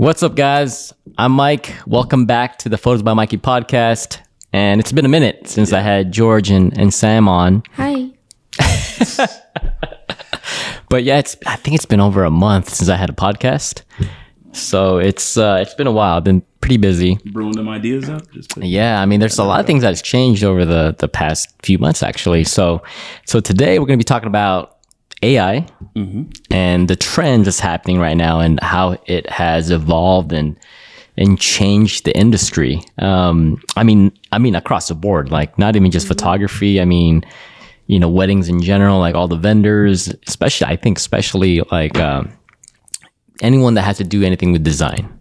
What's up, guys? I'm Mike. Welcome back to the Photos by Mikey podcast. And it's been a minute since I had George and Sam on. Hi. But yeah, I think it's been over a month since I had a podcast. So it's been a while. I've been pretty busy. Brewing them ideas up. Yeah, I mean, there's a lot of things that's changed over the past few months, actually. So today we're going to be talking about AI and the trends that's happening right now and how it has evolved and changed the industry. I mean across the board, like not even just photography. I mean, you know, weddings in general, like all the vendors, especially like anyone that has to do anything with design.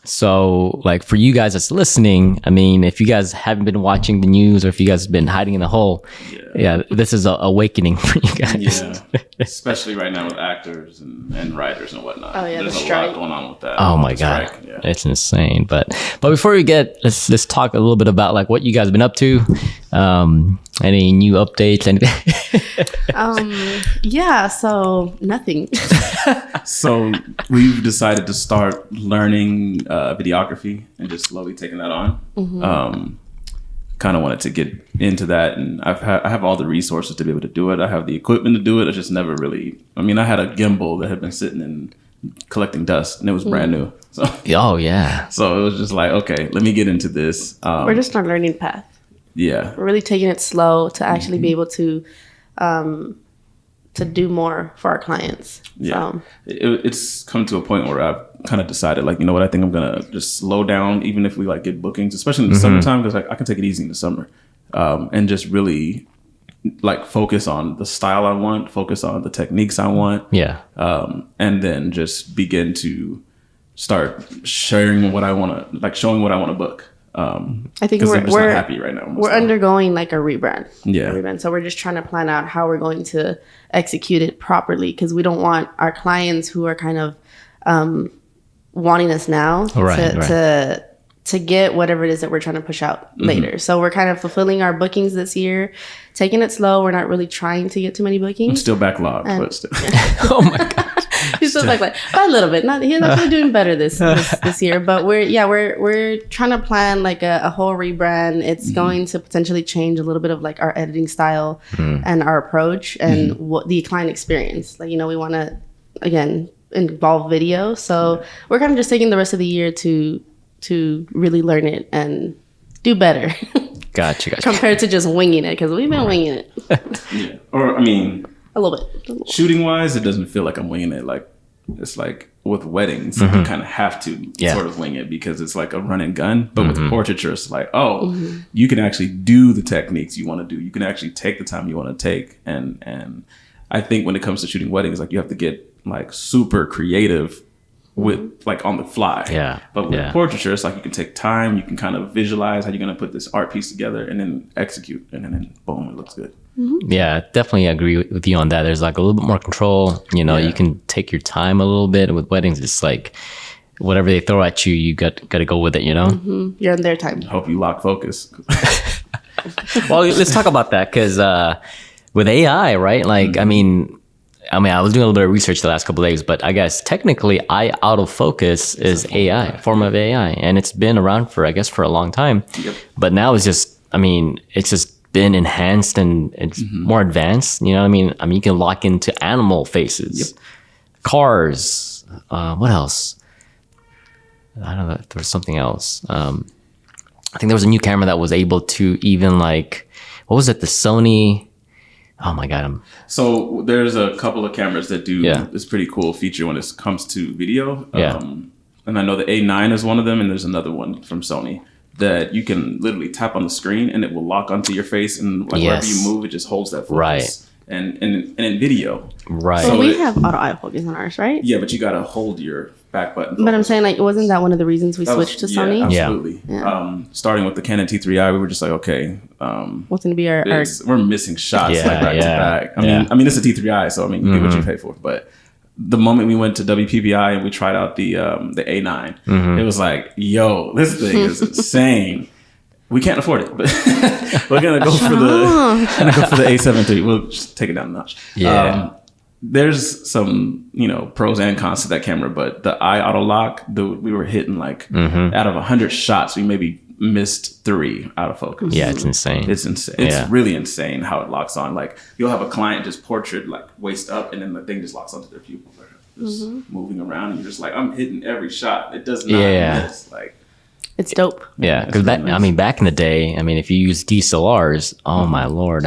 So like for you guys that's listening, I mean, if you guys haven't been watching the news or if you guys have been hiding in the hole, this is an awakening for you guys. Yeah, especially right now with actors and writers and whatnot. Oh yeah, there's a lot going on with that. Oh my God, it's insane. But before we let's talk a little bit about like what you guys have been up to. Any new updates? Anything? Yeah. So nothing. So we've decided to start learning videography and just slowly taking that on. Kind of wanted to get into that, and I have all the resources to be able to do it. I have the equipment to do it. I just never really. I mean, I had a gimbal that had been sitting and collecting dust, and it was brand new. So oh yeah. So it was just like, okay, let me get into this. We're just on a learning path. Yeah, we're really taking it slow to actually be able to do more for our clients. Yeah, so. It's come to a point where I've kind of decided, like, you know what, I think I'm gonna just slow down, even if we like get bookings, especially in the summertime, because like I can take it easy in the summer, and just really like focus on the style I want, focus on the techniques I want, and then just begin to start sharing what I want to, like showing what I want to book. I think we're not happy right now. We're undergoing like a rebrand. Yeah. So we're just trying to plan out how we're going to execute it properly, because we don't want our clients who are kind of wanting us now to get whatever it is that we're trying to push out later. So we're kind of fulfilling our bookings this year, taking it slow. We're not really trying to get too many bookings. I'm still backlogged, but still. Oh my God. He's still like by a little bit. He's actually doing better this year. But we're trying to plan like a whole rebrand. It's going to potentially change a little bit of like our editing style and our approach and what the client experience. Like, you know, we want to again involve video. So we're kind of just taking the rest of the year to really learn it and do better. Gotcha. Compared to just winging it, because we've been winging it. Yeah. Or I mean, a little bit. Shooting wise, it doesn't feel like I'm winging it. Like it's like with weddings, you kind of have to sort of wing it because it's like a run and gun. But with portraiture, it's like, you can actually do the techniques you want to do. You can actually take the time you want to take. And I think when it comes to shooting weddings, like you have to get like super creative with like on the fly. Yeah. But with portraiture, it's like you can take time, you can kind of visualize how you're going to put this art piece together and then execute, and then boom, it looks good. Yeah, definitely agree with you on that. There's like a little bit more control. You know, you can take your time a little bit. With weddings, it's like whatever they throw at you, you got to go with it, you know? You're in their time. Hope you lock focus. Well, let's talk about that, because with AI, right? Like, I mean, I was doing a little bit of research the last couple of days, but I guess technically autofocus is AI, a form of AI. And it's been around for a long time. Yep. But now it's just been enhanced and it's more advanced. You know what I mean? I mean, you can lock into animal faces, cars. What else? I don't know. There was something else. I think there was a new camera that was able to even like, what was it? The Sony. Oh my God. So there's a couple of cameras that do this pretty cool feature when it comes to video. And I know the A9 is one of them, and there's another one from Sony that you can literally tap on the screen and it will lock onto your face, and like wherever you move, it just holds that focus. Right. And in video. Right. So we have auto eye focus on ours, right? Yeah, but you got to hold your back button focus. But I'm saying, like, wasn't that one of the reasons we switched to Sony? Absolutely. Yeah. Starting with the Canon T3i, we were just like, okay. What's going to be our... We're missing shots like back to back. I mean, it's a T3i, so I mean, you get what you pay for. But the moment we went to WPBI and we tried out the A9, it was like, yo, this thing is insane. We can't afford it, but we're gonna go for the A7 III. We'll just take it down a notch. Yeah. there's some, pros and cons to that camera, but the eye auto lock, we were hitting like out of 100 shots, we maybe missed 3 out of focus. Yeah, it's insane. It's insane. It's really insane how it locks on. Like you'll have a client just portrait like waist up, and then the thing just locks onto their pupil, just moving around, and you're just like, I'm hitting every shot. It does not miss. Like it's dope. Yeah, because back in the day, if you use DSLRs, oh my Lord,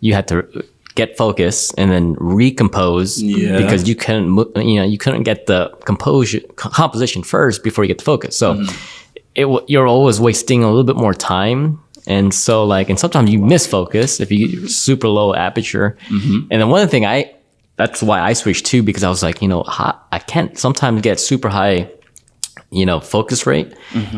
you had to get focus and then recompose because you couldn't get the composition first before you get the focus. So you're always wasting a little bit more time. And so and sometimes you miss focus if you use super low aperture. And then one thing that's why I switched too, because I was like, I can't sometimes get super high, focus rate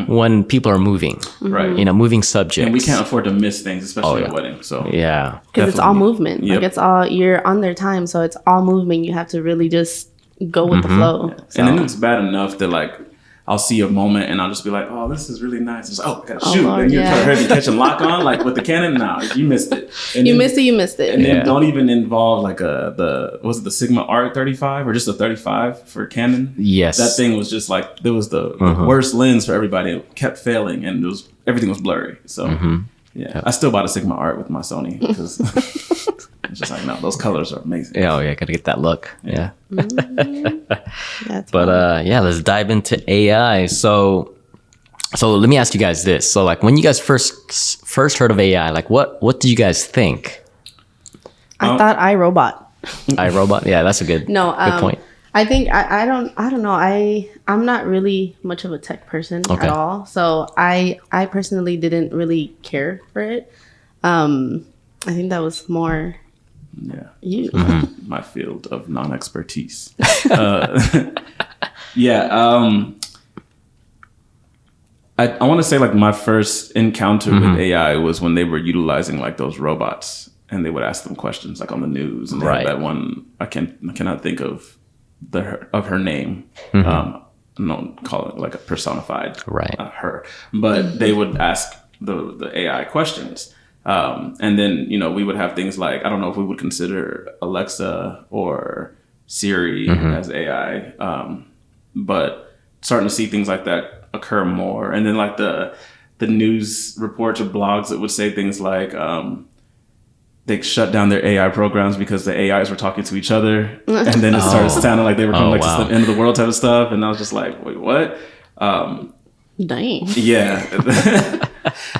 when people are moving, right? Moving subjects. And we can't afford to miss things, especially at a wedding. So because it's all movement. Yep. Like it's all, you're on their time, so it's all movement. You have to really just go with the flow. Yeah. So. And then it's bad enough that I'll see a moment and I'll just be like, oh, this is really nice. It's I gotta shoot. Lord, and you're trying to catch and lock on. Like with the Canon, no, you missed it. And you missed it. And then don't even involve was it the Sigma Art 35 or just a 35 for Canon? Yes. That thing was just there was the worst lens for everybody. It kept failing and everything was blurry. So I still bought a Sigma Art with my Sony because it's just no, those colors are amazing. Gotta get that look. Yeah. That's but let's dive into AI. So let me ask you guys this. So when you guys first heard of AI, what did you guys think? I thought iRobot. iRobot? Yeah, that's a good point. I think I don't know. I'm not really much of a tech person at all. So I personally didn't really care for it. I think that was more you. My field of non-expertise. I want to say my first encounter with AI was when they were utilizing those robots and they would ask them questions on the news, and they had that one I cannot think of her name. Don't call it a personified her, but they would ask the AI questions. And then, we would have things I don't know if we would consider Alexa or Siri as AI, but starting to see things like that occur more. And then the news reports or blogs that would say things they shut down their AI programs because the AIs were talking to each other. And then it started sounding like they were coming to the end of the world type of stuff. And I was just like, wait, what? Dang. Yeah.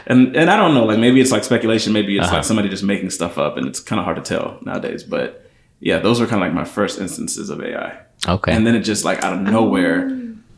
And I don't know, maybe it's speculation, maybe it's somebody just making stuff up, and it's kind of hard to tell nowadays. But yeah, those were kind of my first instances of AI. Okay. And then it just out of nowhere,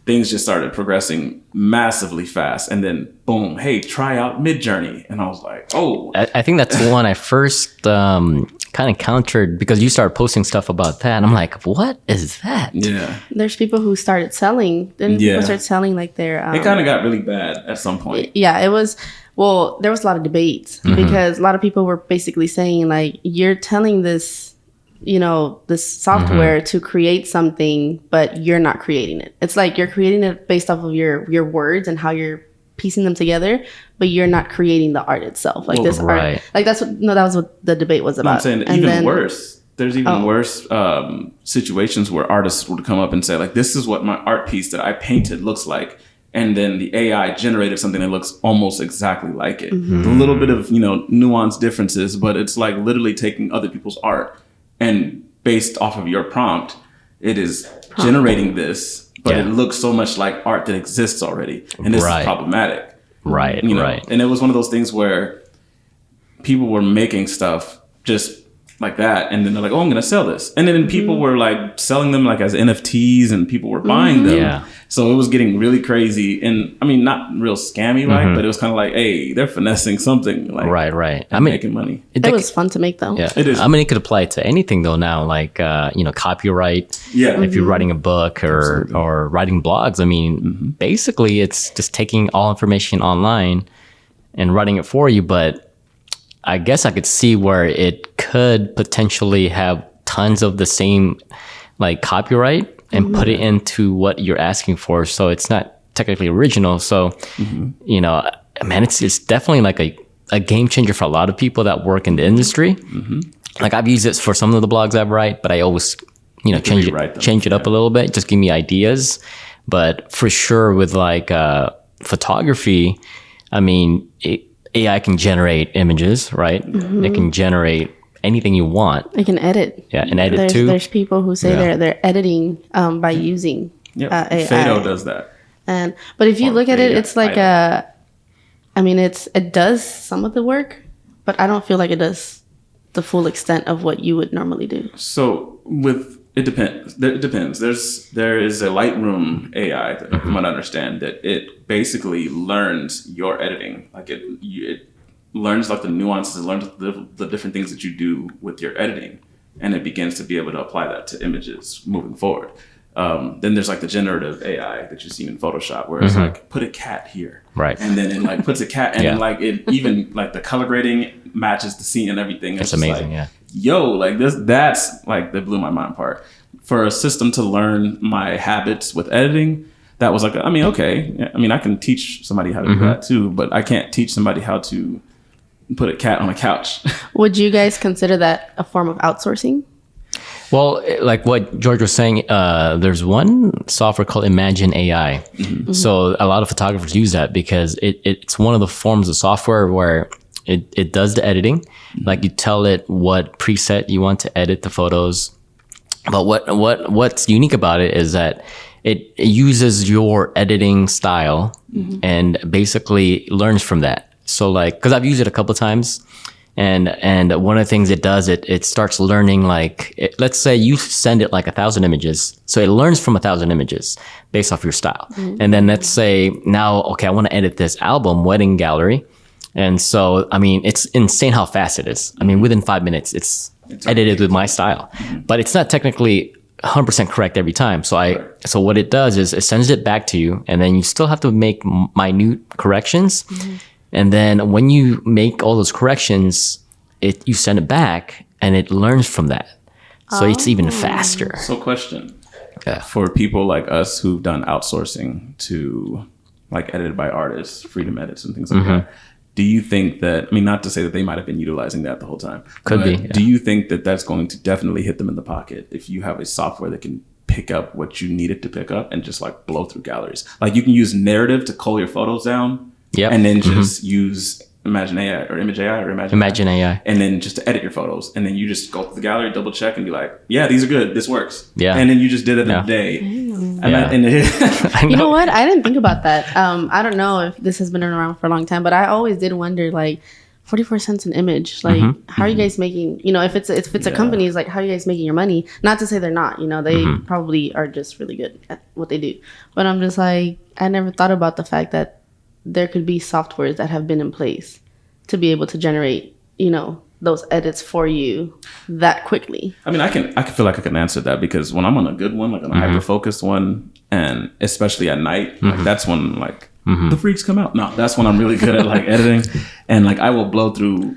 things just started progressing massively fast. And then boom, hey, try out Midjourney. And I was like, oh. I think that's the one I first kind of countered, because you started posting stuff about that. And I'm like, what is that? Yeah. There's people who started selling. Then people start selling their... it kind of got really bad at some point. Yeah, it was... Well, there was a lot of debates because a lot of people were basically saying you're telling this, this software to create something, but you're not creating it. It's you're creating it based off of your words and how you're piecing them together, but you're not creating the art itself. Art. That was what the debate was about. I'm saying even worse. There's even worse situations where artists would come up and say this is what my art piece that I painted looks like. And then the AI generated something that looks almost exactly like it. A little bit of, nuanced differences, but it's literally taking other people's art and based off of your prompt, it is generating this, but it looks so much like art that exists already. And this is problematic. Right. And it was one of those things where people were making stuff just like that, and then they're like, oh, I'm gonna sell this, and then people were selling them as NFTs, and people were buying them. So it was getting really crazy, and not real scammy but it was kind of hey, they're finessing something right. Making money. It was fun to make though. Yeah, it is. It could apply to anything though now, copyright. Yeah. If you're writing a book or writing blogs, basically it's just taking all information online and writing it for you. But I guess I could see where it could potentially have tons of the same copyright and put it into what you're asking for. So it's not technically original. So, it's definitely a game changer for a lot of people that work in the industry. like I've used it for some of the blogs I've write, but I always, change it up a little bit, just give me ideas. But for sure with like photography, I mean, AI can generate images, right? It can generate anything you want. It can edit. Yeah, and edit too. There's people who say they're editing by using AI. Photo does that. But if you look at it, it's like it does some of the work, but I don't feel like it does the full extent of what you would normally do. So it depends. It depends. There is a Lightroom AI that you might understand that it basically learns your editing. Like it learns like the nuances. It learns the different things that you do with your editing, and it begins to be able to apply that to images moving forward. Then there's like the generative AI that you've seen in Photoshop, where it's like put a cat here, right? And then it like puts a cat, and then like it even like the color grading matches the scene and everything. It's amazing, like, yo, like that's like that blew my mind apart. For a system to learn my habits with editing, that was like, I mean, okay. I mean, I can teach somebody how to do that too, but I can't teach somebody how to put a cat on a couch. Would you guys consider that a form of outsourcing? Well, like what George was saying, there's one software called Imagine AI. So a lot of photographers use that because it's one of the forms of software where it does the editing. Like you tell it what preset you want to edit the photos. But what's unique about it is that it uses your editing style and basically learns from that. So like, because I've used it a couple of times, and one of the things it does, it starts learning like, let's say you send it like 1,000 images. So it learns from 1,000 images based off your style. And then let's say now, okay, I want to edit this album, Wedding Gallery. And so, I mean, it's insane how fast it is. I mean, within 5 minutes, it's edited with my style, but it's not technically 100% correct every time. So what it does is it sends it back to you, and then you still have to make minute corrections. And then when you make all those corrections, you send it back, and it learns from that. So it's even faster. So question for people like us who've done outsourcing to like edited by artists, freedom edits and things like that. Do you think that, I mean, not to say that they might have been utilizing that the whole time. Could be. Do you think that that's going to definitely hit them in the pocket if you have a software that can pick up what you need it to pick up and just like blow through galleries? Like you can use narrative to cull your photos down and then just use Imagine AI or Image AI or Imagine AI. And then just to edit your photos. And then you just go to the gallery, double check and be like, yeah, these are good. This works. Yeah. And then you just did it in a day. You know what? I didn't think about that. I don't know if this has been around for a long time, but I always did wonder like 44 cents an image. Like how are you guys making, if it's a company, it's like, how are you guys making your money? Not to say they're not, they probably are just really good at what they do. But I'm just like, I never thought about the fact that there could be softwares that have been in place to be able to generate, those edits for you that quickly. I mean, I feel like I can answer that because when I'm on a good one, like on a hyper focused one, and especially at night, like that's when like the freaks come out. No, that's when I'm really good at like editing, and like I will blow through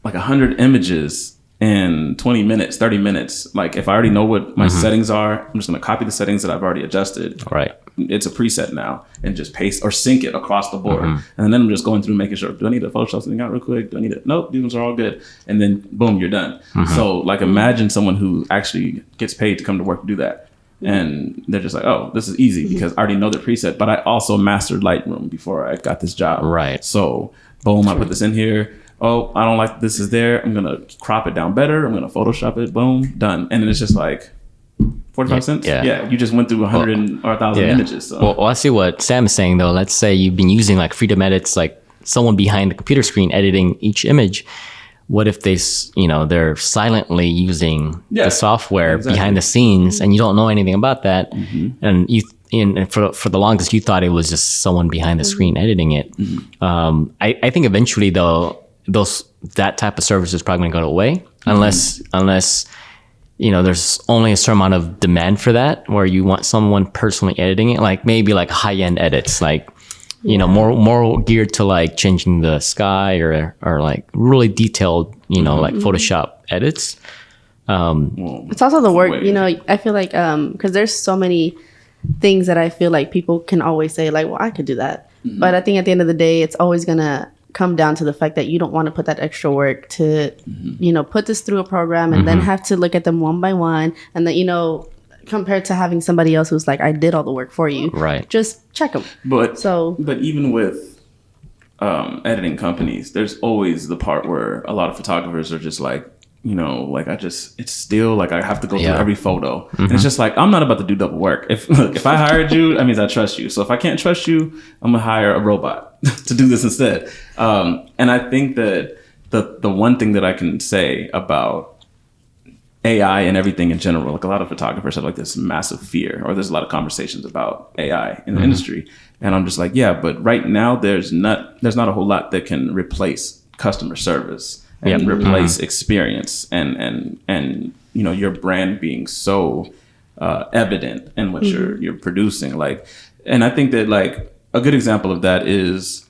like 100 images in 20 minutes, 30 minutes. Like if I already know what my settings are, I'm just going to copy the settings that I've already adjusted. Right. It's a preset now and just paste or sync it across the board. And then I'm just going through making sure, do I need to Photoshop something out real quick? Do I need it? Nope, these ones are all good. And then boom, you're done. So like imagine someone who actually gets paid to come to work to do that. And they're just like, oh, this is easy because I already know the preset, but I also mastered Lightroom before I got this job. Right. So boom, I put this in here. Oh, I don't like this is there. I'm going to crop it down better. I'm going to Photoshop it. Boom, done. And then it's just like 45 cents? Yeah. You just went through 100 or 1,000 images. So. Well, I see what Sam is saying, though. Let's say you've been using like freedom edits, like someone behind the computer screen editing each image. What if they're silently using the software behind the scenes and you don't know anything about that? And for the longest, you thought it was just someone behind the screen editing it. I think eventually, though, that type of service is probably going to go away unless there's only a certain amount of demand for that where you want someone personally editing it, like maybe like high-end edits, like more geared to like changing the sky or like really detailed like Photoshop edits. It's also the work, I feel like because there's so many things that I feel like people can always say like, well, I could do that. But I think at the end of the day, it's always gonna come down to the fact that you don't want to put that extra work to, put this through a program and then have to look at them one by one. And then, compared to having somebody else who's like, I did all the work for you. Right. Just check them. But even with editing companies, there's always the part where a lot of photographers are just like, it's still like I have to go through every photo. And it's just like, I'm not about to do double work. If I hired you, that means I trust you. So if I can't trust you, I'm gonna hire a robot to do this instead. And I think that the one thing that I can say about AI and everything in general, like a lot of photographers have like this massive fear, or there's a lot of conversations about AI in the industry. And I'm just like, yeah, but right now there's not a whole lot that can replace customer service and replace experience and your brand being so evident in what you're producing. Like, and I think that like a good example of that is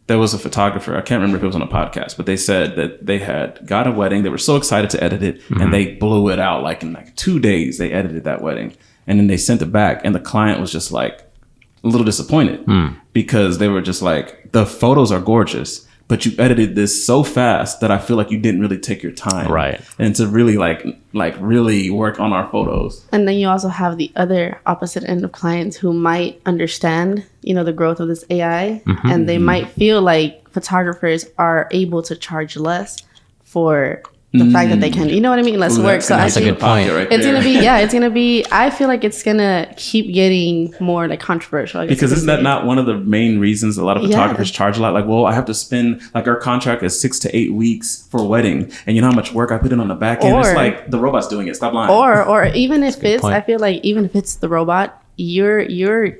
there was a photographer, I can't remember if it was on a podcast, but they said that they had got a wedding. They were so excited to edit it and they blew it out. Like in like 2 days, they edited that wedding and then they sent it back. And the client was just like a little disappointed because they were just like, the photos are gorgeous, but you edited this so fast that I feel like you didn't really take your time. Right. And to really like really work on our photos. And then you also have the other opposite end of clients who might understand, the growth of this AI and they might feel like photographers are able to charge less for the fact that they can, you know what I mean? Less work. So that's a good point. It's going to be, I feel like it's going to keep getting more like controversial. Because isn't that not one of the main reasons a lot of photographers charge a lot? Like, well, I have to spend, like our contract is 6 to 8 weeks for a wedding. And you know how much work I put in on the back end? It's like the robot's doing it. Stop lying. Or even if it's, I feel like even if it's the robot, you're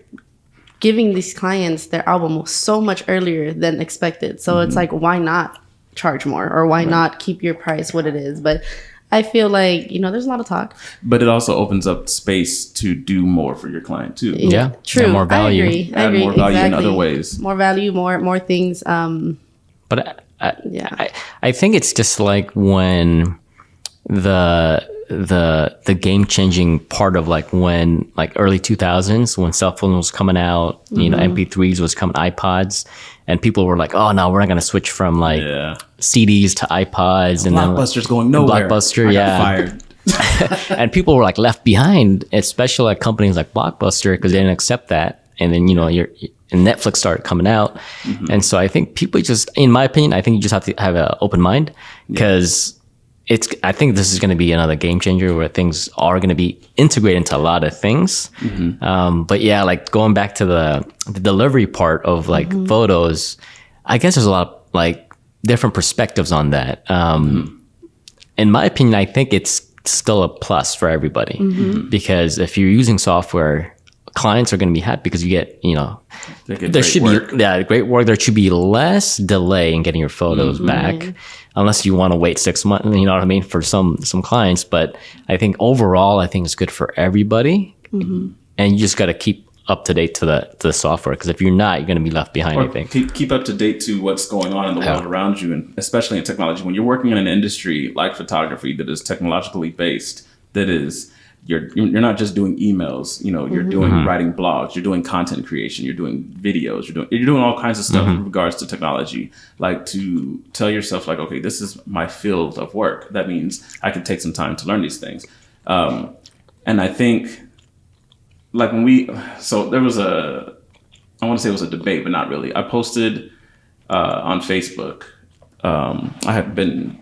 giving these clients their album so much earlier than expected. So it's like, why not charge more, or why not keep your price what it is? But I feel like there's a lot of talk, but it also opens up space to do more for your client too. True. More value. I agree. Add more value in other ways. More value, more things. But I think it's just like when the game changing part of like when like early 2000s when cell phone was coming out, MP3s was coming, iPods, and people were like, oh no, we're not going to switch from like CDs to iPods. And Blockbuster's going nowhere. Blockbuster, I got fired. And people were like left behind, especially like companies like Blockbuster, because they didn't accept that. And then, and Netflix started coming out. And so I think people just, in my opinion, I think you just have to have an open mind, because I think this is going to be another game changer where things are going to be integrated into a lot of things. But yeah, like going back to the delivery part of like photos, I guess there's a lot of like different perspectives on that. In my opinion, I think it's still a plus for everybody, because if you're using software, clients are going to be happy because you get, there should be great work. There should be less delay in getting your photos back, unless you want to wait 6 months. You know what I mean? For some clients, but I think overall, I think it's good for everybody, and you just got to keep up to date to the software, because if you're not, you're going to be left behind. I think keep up to date to what's going on in the world around you, and especially in technology. When you're working in an industry like photography that is technologically based, that is. You're not just doing emails, you're doing writing blogs, you're doing content creation, you're doing videos, you're doing all kinds of stuff in regards to technology. Like, to tell yourself like, okay, this is my field of work. That means I can take some time to learn these things. And I think like there was I want to say it was a debate, but not really. I posted on Facebook. I had been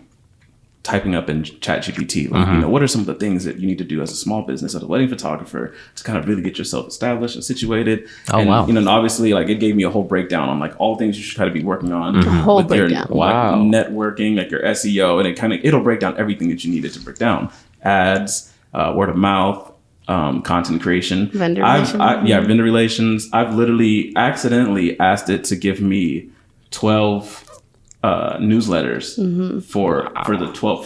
typing up in ChatGPT, like, what are some of the things that you need to do as a small business, as a wedding photographer, to kind of really get yourself established and situated. Wow. And obviously, like, it gave me a whole breakdown on like all things you should try to be working on with breakdown. Your like, networking, like your SEO, and it'll break down everything that you needed to break down: ads, word of mouth, content creation, vendor relations. I've literally accidentally asked it to give me 12 newsletters for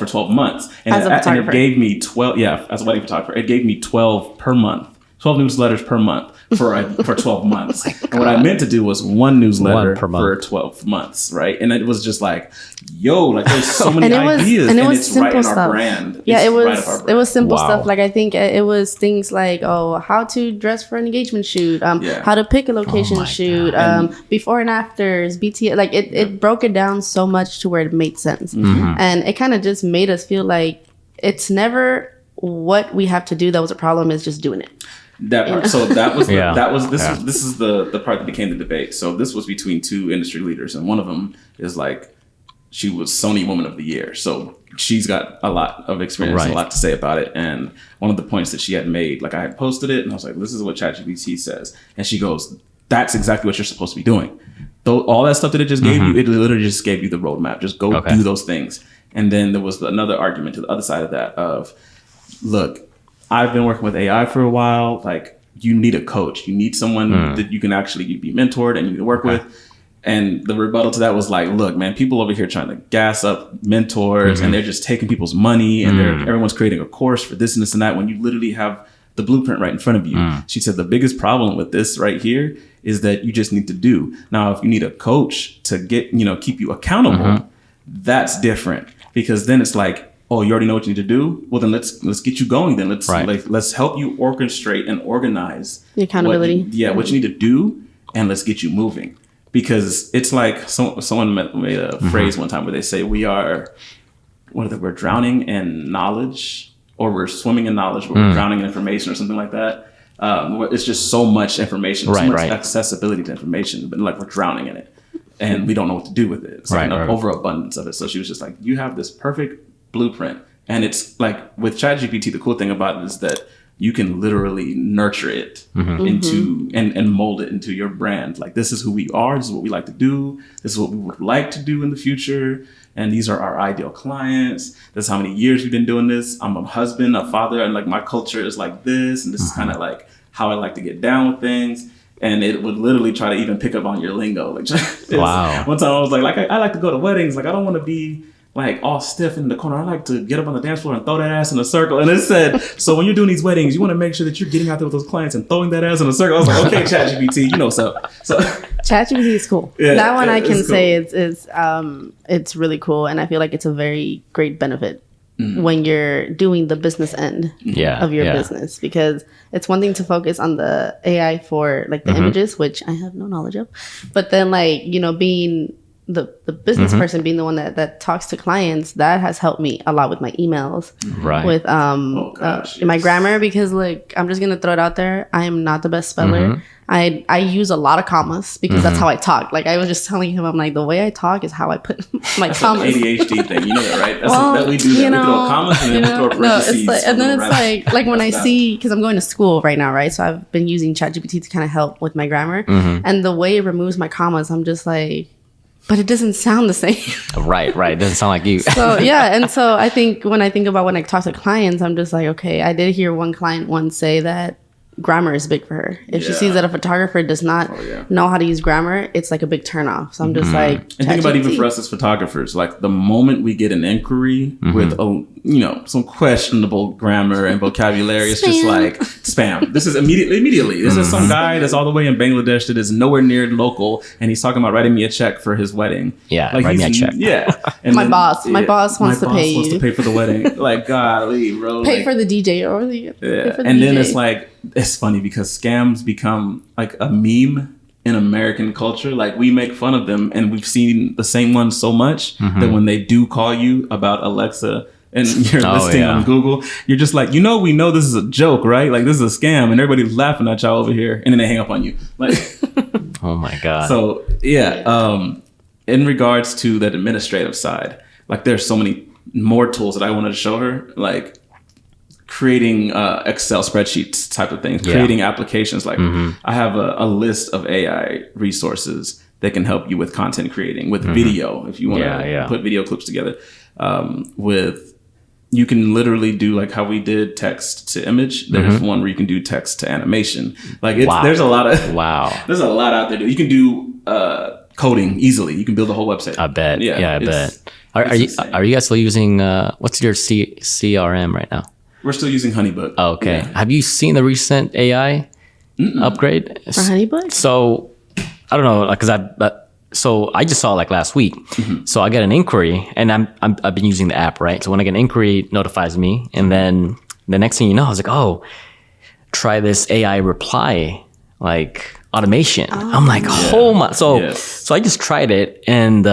12 months, and it gave me 12. Yeah, as a wedding photographer, it gave me 12 per month. 12 newsletters per month for 12 months. And what I meant to do was one newsletter for 12 months, right? And it was just like, yo, like there's so many ideas, and it's simple right in our brand. Yeah, it was simple stuff. Like I think it was things like, oh, how to dress for an engagement shoot, how to pick a location shoot, before and afters, BT. Like it broke it down so much to where it made sense, and it kind of just made us feel like it's never what we have to do that was a problem, is just doing it. That part. So this is the part that became the debate. So this was between two industry leaders, and one of them is like, she was Sony Woman of the Year, so she's got a lot of experience and a lot to say about it. And one of the points that she had made, like I had posted it and I was like, this is what ChatGPT says, and she goes, that's exactly what you're supposed to be doing. Though all that stuff that it just gave you, it literally just gave you the roadmap. Just go do those things. And then there was another argument to the other side of that of, look, I've been working with AI for a while. Like, you need a coach. You need someone that you can actually be mentored and you can work with. And the rebuttal to that was like, look, man, people over here trying to gas up mentors and they're just taking people's money and everyone's creating a course for this and this and that when you literally have the blueprint right in front of you. She said the biggest problem with this right here is that you just need to do. Now, if you need a coach to get, keep you accountable, that's different, because then it's like, oh, you already know what you need to do? Well, then let's get you going. Then let's help you orchestrate and organize the accountability. What you need to do, and let's get you moving. Because it's like someone made a phrase one time where they say we're drowning in knowledge, or we're swimming in knowledge, but we're drowning in information, or something like that. It's just so much information, so much accessibility to information, but like we're drowning in it, and we don't know what to do with it. It's like an overabundance of it. So she was just like, you have this perfect blueprint, and it's like with ChatGPT, the cool thing about it is that you can literally nurture it into and mold it into your brand. Like, this is who we are. This is what we like to do. This is what we would like to do in the future. And these are our ideal clients. This is how many years we've been doing this. I'm a husband, a father, and like my culture is like this. And this is kind of like how I like to get down with things. And it would literally try to even pick up on your lingo. Like, one time I was like I like to go to weddings. Like, I don't want to be like all stiff in the corner. I like to get up on the dance floor and throw that ass in a circle. And it said, so when you're doing these weddings, you want to make sure that you're getting out there with those clients and throwing that ass in a circle. I was like, okay, ChatGPT, you know what's up. So ChatGPT is cool. That one I can say it's really cool, and I feel like it's a very great benefit when you're doing the business end of your business, because it's one thing to focus on the AI for like the images, which I have no knowledge of, but then like, being the business person, being the one that talks to clients, that has helped me a lot with my emails, with my grammar, because like, I'm just gonna throw it out there, I am not the best speller. I use a lot of commas because that's how I talk. Like, I was just telling him, I'm like, the way I talk is how I put my commas. An ADHD thing, you know that, right? That we do that. We throw commas and then we throw parentheses. And then it's like when I see, because I'm going to school right now, right? So I've been using ChatGPT to kind of help with my grammar, and the way it removes my commas, I'm just like, but it doesn't sound the same. Right. It doesn't sound like you. So yeah, and so I think when I talk to clients, I'm just like, okay, I did hear one client once say that grammar is big for her. If she sees that a photographer does not know how to use grammar, it's like a big turnoff. So I'm just like, and think about even for us as photographers, like the moment we get an inquiry with some questionable grammar and vocabulary, it's just like spam. This is immediately. This is some guy that's all the way in Bangladesh that is nowhere near local, and he's talking about writing me a check for his wedding. Yeah, like, write me a check. Yeah, and my boss wants to pay you. Wants to pay for the wedding. Like, golly, bro. Pay for the DJ or the and then it's like, it's funny because scams become like a meme in American culture. Like, we make fun of them, and we've seen the same ones so much that when they do call you about Alexa and you're listing on Google, you're just like, we know this is a joke, right? Like, this is a scam, and everybody's laughing at y'all over here, and then they hang up on you. Like, oh my God. So in regards to that administrative side, like, there's so many more tools that I wanted to show her, like creating Excel spreadsheets type of things, creating applications. Like, I have a list of AI resources that can help you with content creating, with video, if you want to put video clips together. You can literally do like how we did text to image. There's one where you can do text to animation. Like, there's a lot of there's a lot out there. You can do coding easily. You can build a whole website. I bet. Yeah, I bet. Are you guys still using what's your CRM right now? We're still using HoneyBook. Oh, okay. Yeah. Have you seen the recent AI upgrade? For HoneyBook? So I don't know, because so I just saw like last week. So I get an inquiry, and I've been using the app, right? So when I get an inquiry, it notifies me, and then the next thing you know, I was like, oh, try this AI reply like automation. I'm like, oh my! So I just tried it, and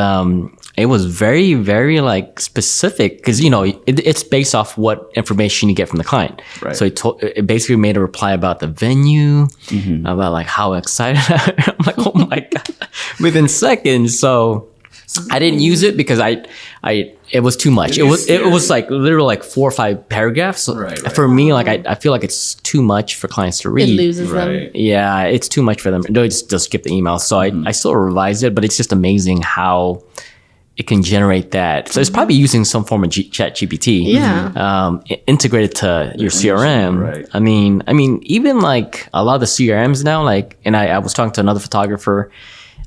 it was very, very like specific because it's based off what information you get from the client. Right. So it basically made a reply about the venue, about like how excited I'm like, oh my god, within seconds. So I didn't use it because it was too much. It was like literally like 4 or 5 paragraphs. So Right. for me, like I feel like it's too much for clients to read. It loses them. Yeah, it's too much for them. They'll just skip the email. So I still revised it, but it's just amazing how it can generate that. So it's probably using some form of chat GPT. Yeah. Integrated to your CRM. Right. I mean, even like a lot of the CRMs now, like, and I was talking to another photographer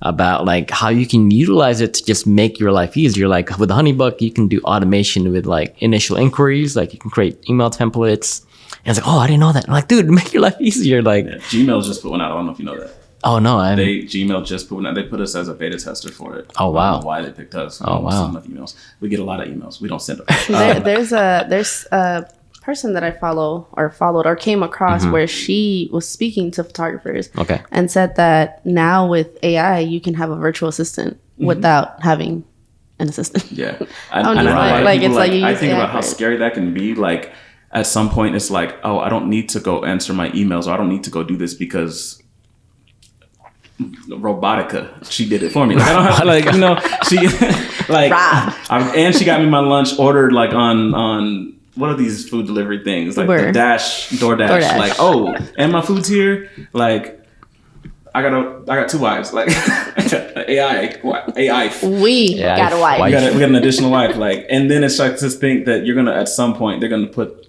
about like how you can utilize it to just make your life easier. Like with the HoneyBook, you can do automation with like initial inquiries. Like you can create email templates. And it's like, oh, I didn't know that. I'm like, dude, make your life easier. Like Gmail's just put one out. I don't know if you know that. Oh no, Gmail just put one out. They put us as a beta tester for it. Oh wow. I don't know why they picked us. Oh wow. Enough emails. We get a lot of emails. We don't send them. There's a person that I followed or came across where she was speaking to photographers and said that now with AI you can have a virtual assistant without having an assistant. Yeah. I don't know. Like it's like you I use think AI about how scary that can be. Like at some point it's like, oh, I don't need to go answer my emails, or I don't need to go do this because Robotica, she did it for me. Like I don't have like she like and she got me my lunch ordered like on what are these food delivery things like the DoorDash. Like, oh, and my food's here. Like I got 2 wives. Like AI. We got a wife. We got an additional wife. Like, and then it's like to think that you're gonna at some point they're gonna put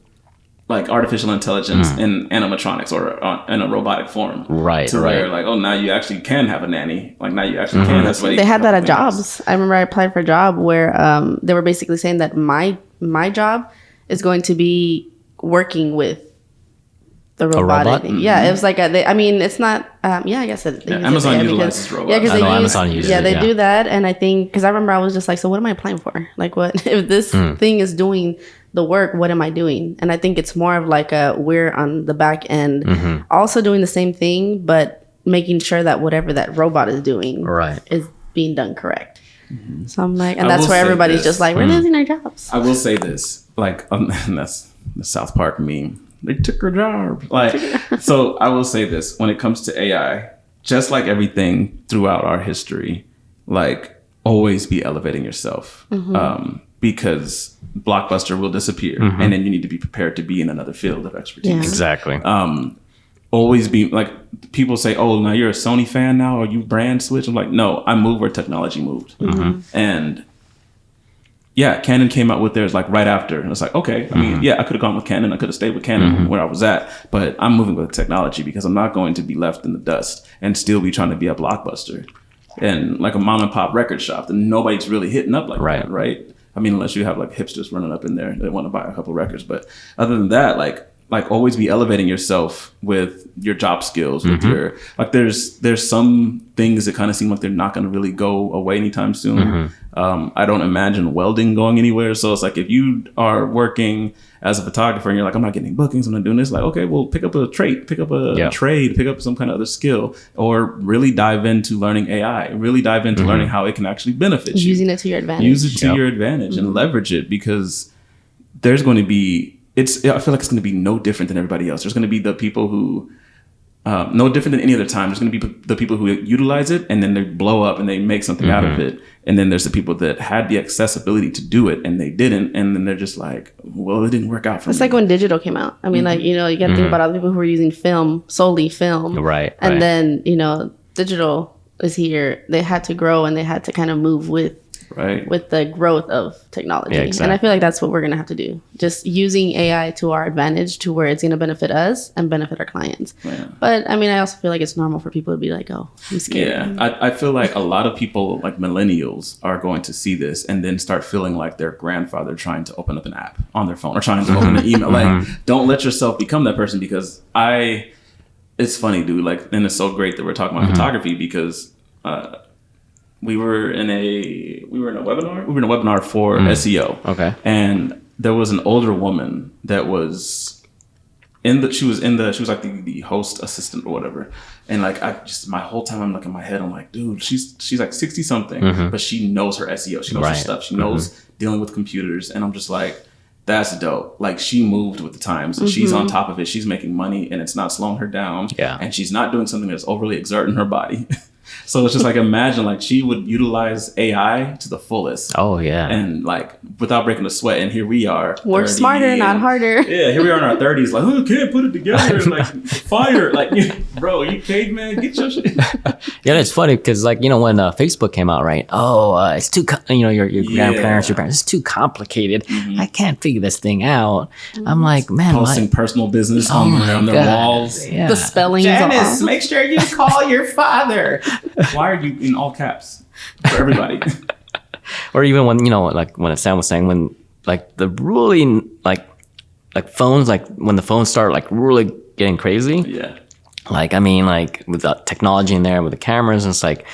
like artificial intelligence in animatronics or in a robotic form, right? To where like, oh, now you actually can have a nanny. Like now you actually can. That's why they had that at jobs. I remember I applied for a job where they were basically saying that my job is going to be working with the robotic thing. Yeah, it was like it's not. I guess Amazon utilizes robots. Yeah, because Amazon uses it. They do that, and I think because I remember I was just like, so what am I applying for? Like, what if this thing is doing the work? What am I doing? And I think it's more of like we're on the back end, also doing the same thing, but making sure that whatever that robot is doing is being done correct. So I'm like, and that's where everybody's just like, we're losing our jobs. I will say this, like, and that's the South Park meme. They took her job. Like, so I will say this, when it comes to AI, just like everything throughout our history, like always be elevating yourself. Because Blockbuster will disappear, and then you need to be prepared to be in another field of expertise. Yeah. Exactly. Always be like, people say, oh, now you're a Sony fan now, or you brand switch. I'm like, no, I moved where technology moved. And yeah, Canon came out with theirs like right after. And it's like, okay, I mean, yeah, I could have gone with Canon. I could have stayed with Canon where I was at, but I'm moving with technology because I'm not going to be left in the dust and still be trying to be a Blockbuster and like a mom and pop record shop that nobody's really hitting up like that, right? I mean, unless you have like hipsters running up in there that want to buy a couple records. But other than that, like always be elevating yourself with your job skills, with your, like there's some things that kind of seem like they're not going to really go away anytime soon. I don't imagine welding going anywhere. So it's like, if you are working as a photographer and you're like, I'm not getting bookings, I'm not doing this, like, okay, well, pick up a trade, pick up some kind of other skill, or really dive into learning AI, really dive into learning how it can actually benefit you. Using it to your advantage. Use it to your advantage and leverage it, because there's going to be, I feel like it's going to be no different than everybody else. There's going to be the people who, no different than any other time. There's going to be the people who utilize it and then they blow up and they make something out of it. And then there's the people that had the accessibility to do it and they didn't. And then they're just like, well, it didn't work out for me. It's like when digital came out. I mean, like, you got to think about other people who were using solely film. Right. And then, digital is here. They had to grow and they had to kind of move with Right. with the growth of technology. Yeah, exactly. And I feel like that's what we're going to have to do. Just using AI to our advantage to where it's going to benefit us and benefit our clients. Yeah. But I mean, I also feel like it's normal for people to be like, oh, I'm scared. Yeah, I feel like a lot of people, like millennials, are going to see this and then start feeling like their grandfather trying to open up an app on their phone or trying to open an email. Like, don't let yourself become that person, because it's funny, dude. Like, and it's so great that we're talking about photography, because we were in a webinar for SEO. Okay. And there was an older woman that was she was like the host assistant or whatever. And like, my whole time I'm like in my head, I'm like, dude, she's like 60 something, but she knows her SEO. She knows her stuff. She knows dealing with computers. And I'm just like, that's dope. Like, she moved with the times and she's on top of it. She's making money and it's not slowing her down. Yeah. And she's not doing something that's overly exerting her body. So it's just like, imagine like she would utilize AI to the fullest. Oh yeah. And like, without breaking a sweat. And here we are. Work smarter, not harder. Yeah, here we are in our 30s. Like, oh, can't put it together. Like, fire. Like, bro, you caveman, get your shit. Yeah, it's funny because, like, you know, when Facebook came out, right? Oh, it's too, your grandparents, your parents, it's too complicated. I can't figure this thing out. I'm like, man, posting personal business on their walls. Yeah. The spellings Janice, off. make sure you call your father. Why are you in all caps for everybody? Or even when, like when Sam was saying, when like the really like phones, like when the phones start like really getting crazy. Yeah. Like, I mean, like with the technology in there with the cameras, and it's like,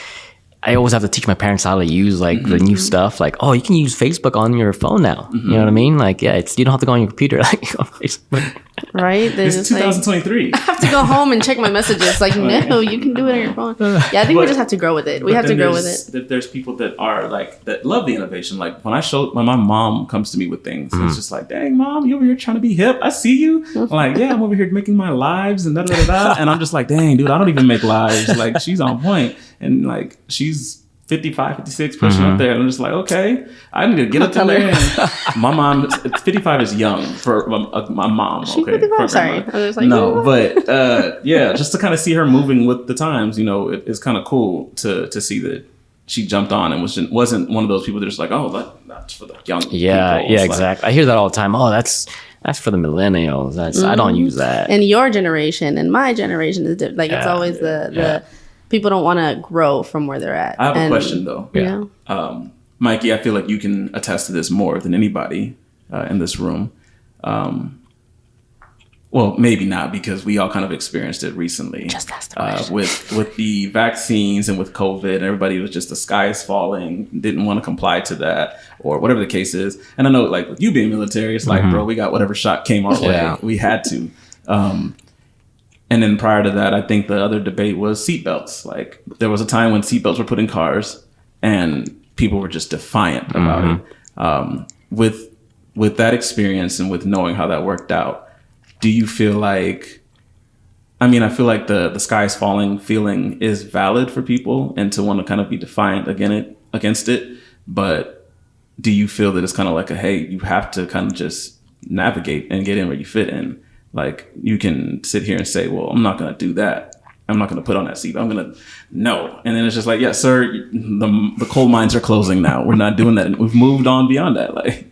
I always have to teach my parents how to use like the new stuff. Like, oh, you can use Facebook on your phone now. You know what I mean? Like, yeah, you don't have to go on your computer like on Facebook. Right? It's 2023. I have to go home and check my messages. Like, no, you can do it on your phone. Yeah, I think we just have to grow with it. We have to grow with it. There's people that are like, that love the innovation. Like, when my mom comes to me with things, it's just like, dang, mom, you over here trying to be hip. I see you. I'm like, yeah, I'm over here making my lives and da-da-da-da. And I'm just like, dang, dude, I don't even make lives. Like, she's on point. And like, she's 55, 56, pushing up there. And I'm just like, okay, I need to get up there. And my mom, 55 is young for my mom. She's okay, 55? Sorry. I was like, no, but yeah, just to kind of see her moving with the times, it's kind of cool to see that she jumped on and wasn't one of those people that are just like, oh, that's for the young people. Yeah, It's exactly. I hear that all the time. Oh, that's for the millennials. I don't use that. And your generation and my generation is different. Like, it's always the people don't want to grow from where they're at. I have a question though. Yeah. Mikey, I feel like you can attest to this more than anybody in this room. Well, maybe not, because we all kind of experienced it recently. Just ask the question. With the vaccines and with COVID, everybody was just, the sky is falling, didn't want to comply to that, or whatever the case is. And I know, like, with you being military, it's like, bro, we got whatever shot came our way. We had to. And then prior to that, I think the other debate was seatbelts. Like, there was a time when seatbelts were put in cars and people were just defiant about it. With that experience and with knowing how that worked out, do you feel like, I feel like the sky's falling feeling is valid for people and to want to kind of be defiant against it. But do you feel that it's kind of like hey, you have to kind of just navigate and get in where you fit in? Like, you can sit here and say, well, I'm not going to do that. I'm not going to put on that seat. I'm going to, no. And then it's just like, yeah, sir, the coal mines are closing now. We're not doing that. And we've moved on beyond that. Like,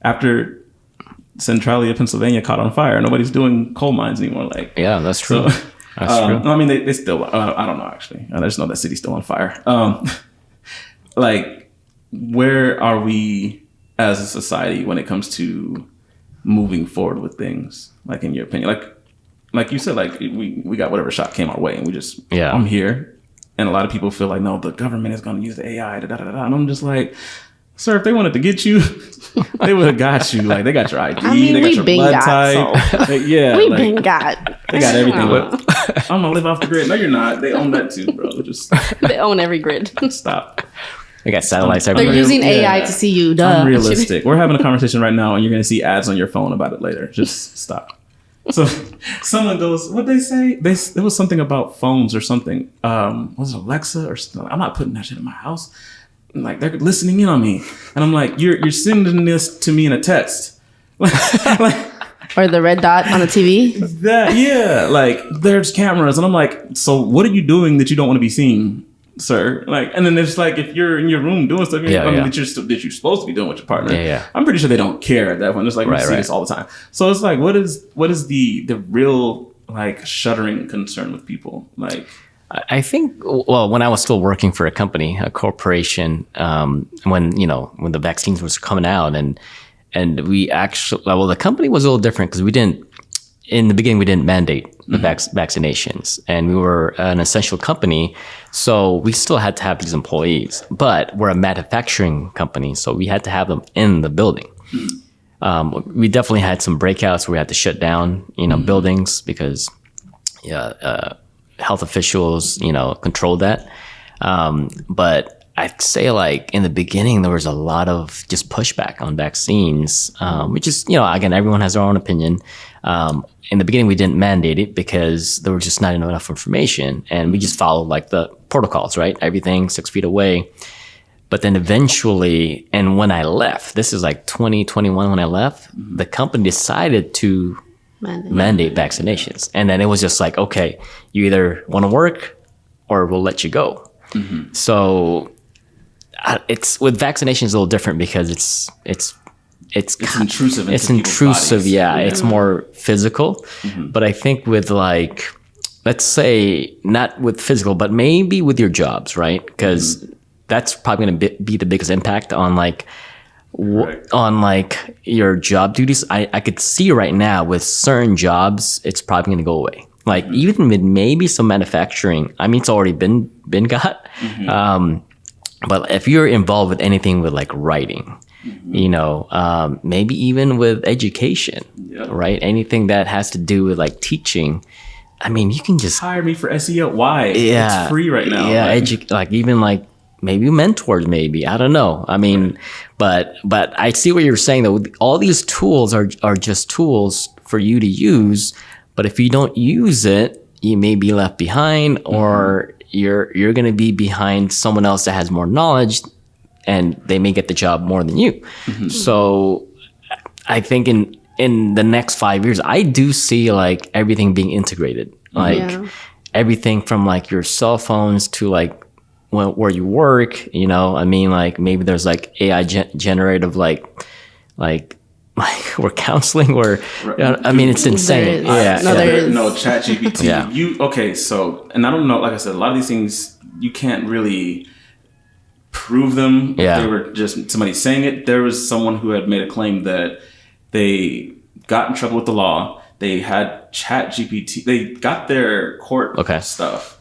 after Centralia, Pennsylvania caught on fire, nobody's doing coal mines anymore. Like, yeah, that's true. So, that's true. No, they still, I don't know, actually. I just know that city's still on fire. Like, where are we as a society when it comes to moving forward with things? Like, in your opinion, like you said, like we got whatever shot came our way and we just, I'm here. And a lot of people feel like, no, the government is going to use the AI, and I'm just like, sir, if they wanted to get you, they would have got you. Like, they got your ID, they got your blood type. We been got. They got everything. But I'm gonna live off the grid. No, you're not. They own that too, bro. They own every grid. Stop. They got satellites everywhere. They're using AI to see you. Duh. Unrealistic. We're having a conversation right now, and you're gonna see ads on your phone about it later. Just stop. So someone goes, what'd they say? There was something about phones or something. Was it Alexa or something? I'm not putting that shit in my house. Like, they're listening in on me, and I'm like, you're sending this to me in a text, or the red dot on the TV. Like, there's cameras, and I'm like, so what are you doing that you don't want to be seen? sir. Like, and then it's like, if you're in your room doing stuff, that you're supposed to be doing with your partner. I'm pretty sure they don't care at that point. It's like, we see this all the time. So it's like, what is the real like shuddering concern with people? Like, I think, well, when I was still working for a company, a corporation, when the vaccines was coming out, and we actually, well, the company was a little different because in the beginning, we didn't mandate the vaccinations, and we were an essential company. So we still had to have these employees, but we're a manufacturing company. So we had to have them in the building. We definitely had some breakouts where we had to shut down, buildings because, health officials, controlled that. But I'd say like in the beginning, there was a lot of just pushback on vaccines, which is, again, everyone has their own opinion. In the beginning, we didn't mandate it because there was just not enough information, and we just followed like the protocols, right? Everything 6 feet away. But then eventually, and when I left, this is like 2021 when I left, the company decided to mandate vaccinations. And then it was just like, okay, you either want to work or we'll let you go. So it's with vaccinations a little different because it's intrusive. It's intrusive. It's more physical. But I think with like, let's say not with physical, but maybe with your jobs, right? Because that's probably going to be the biggest impact on like, on like your job duties. I could see right now with certain jobs, it's probably going to go away. Like even with maybe some manufacturing, I mean, it's already been got. But if you're involved with anything with like writing, maybe even with education, right? Anything that has to do with like teaching. I mean, you can just hire me for SEO. Why? It's free right now. Like even like maybe mentors, maybe, I don't know. I mean, but I see what you're saying though. All these tools are just tools for you to use. But if you don't use it, you may be left behind, or you're going to be behind someone else that has more knowledge, and they may get the job more than you. So I think in the next 5 years, I do see like everything being integrated, like everything from like your cell phones to like where you work, I mean, like maybe there's like AI generative, like we're counseling, or I mean, it's insane. No, ChatGPT. So, and I don't know, like I said, a lot of these things you can't really prove them. If they were just somebody saying it. There was someone who had made a claim that they got in trouble with the law. They had ChatGPT. They got their court stuff,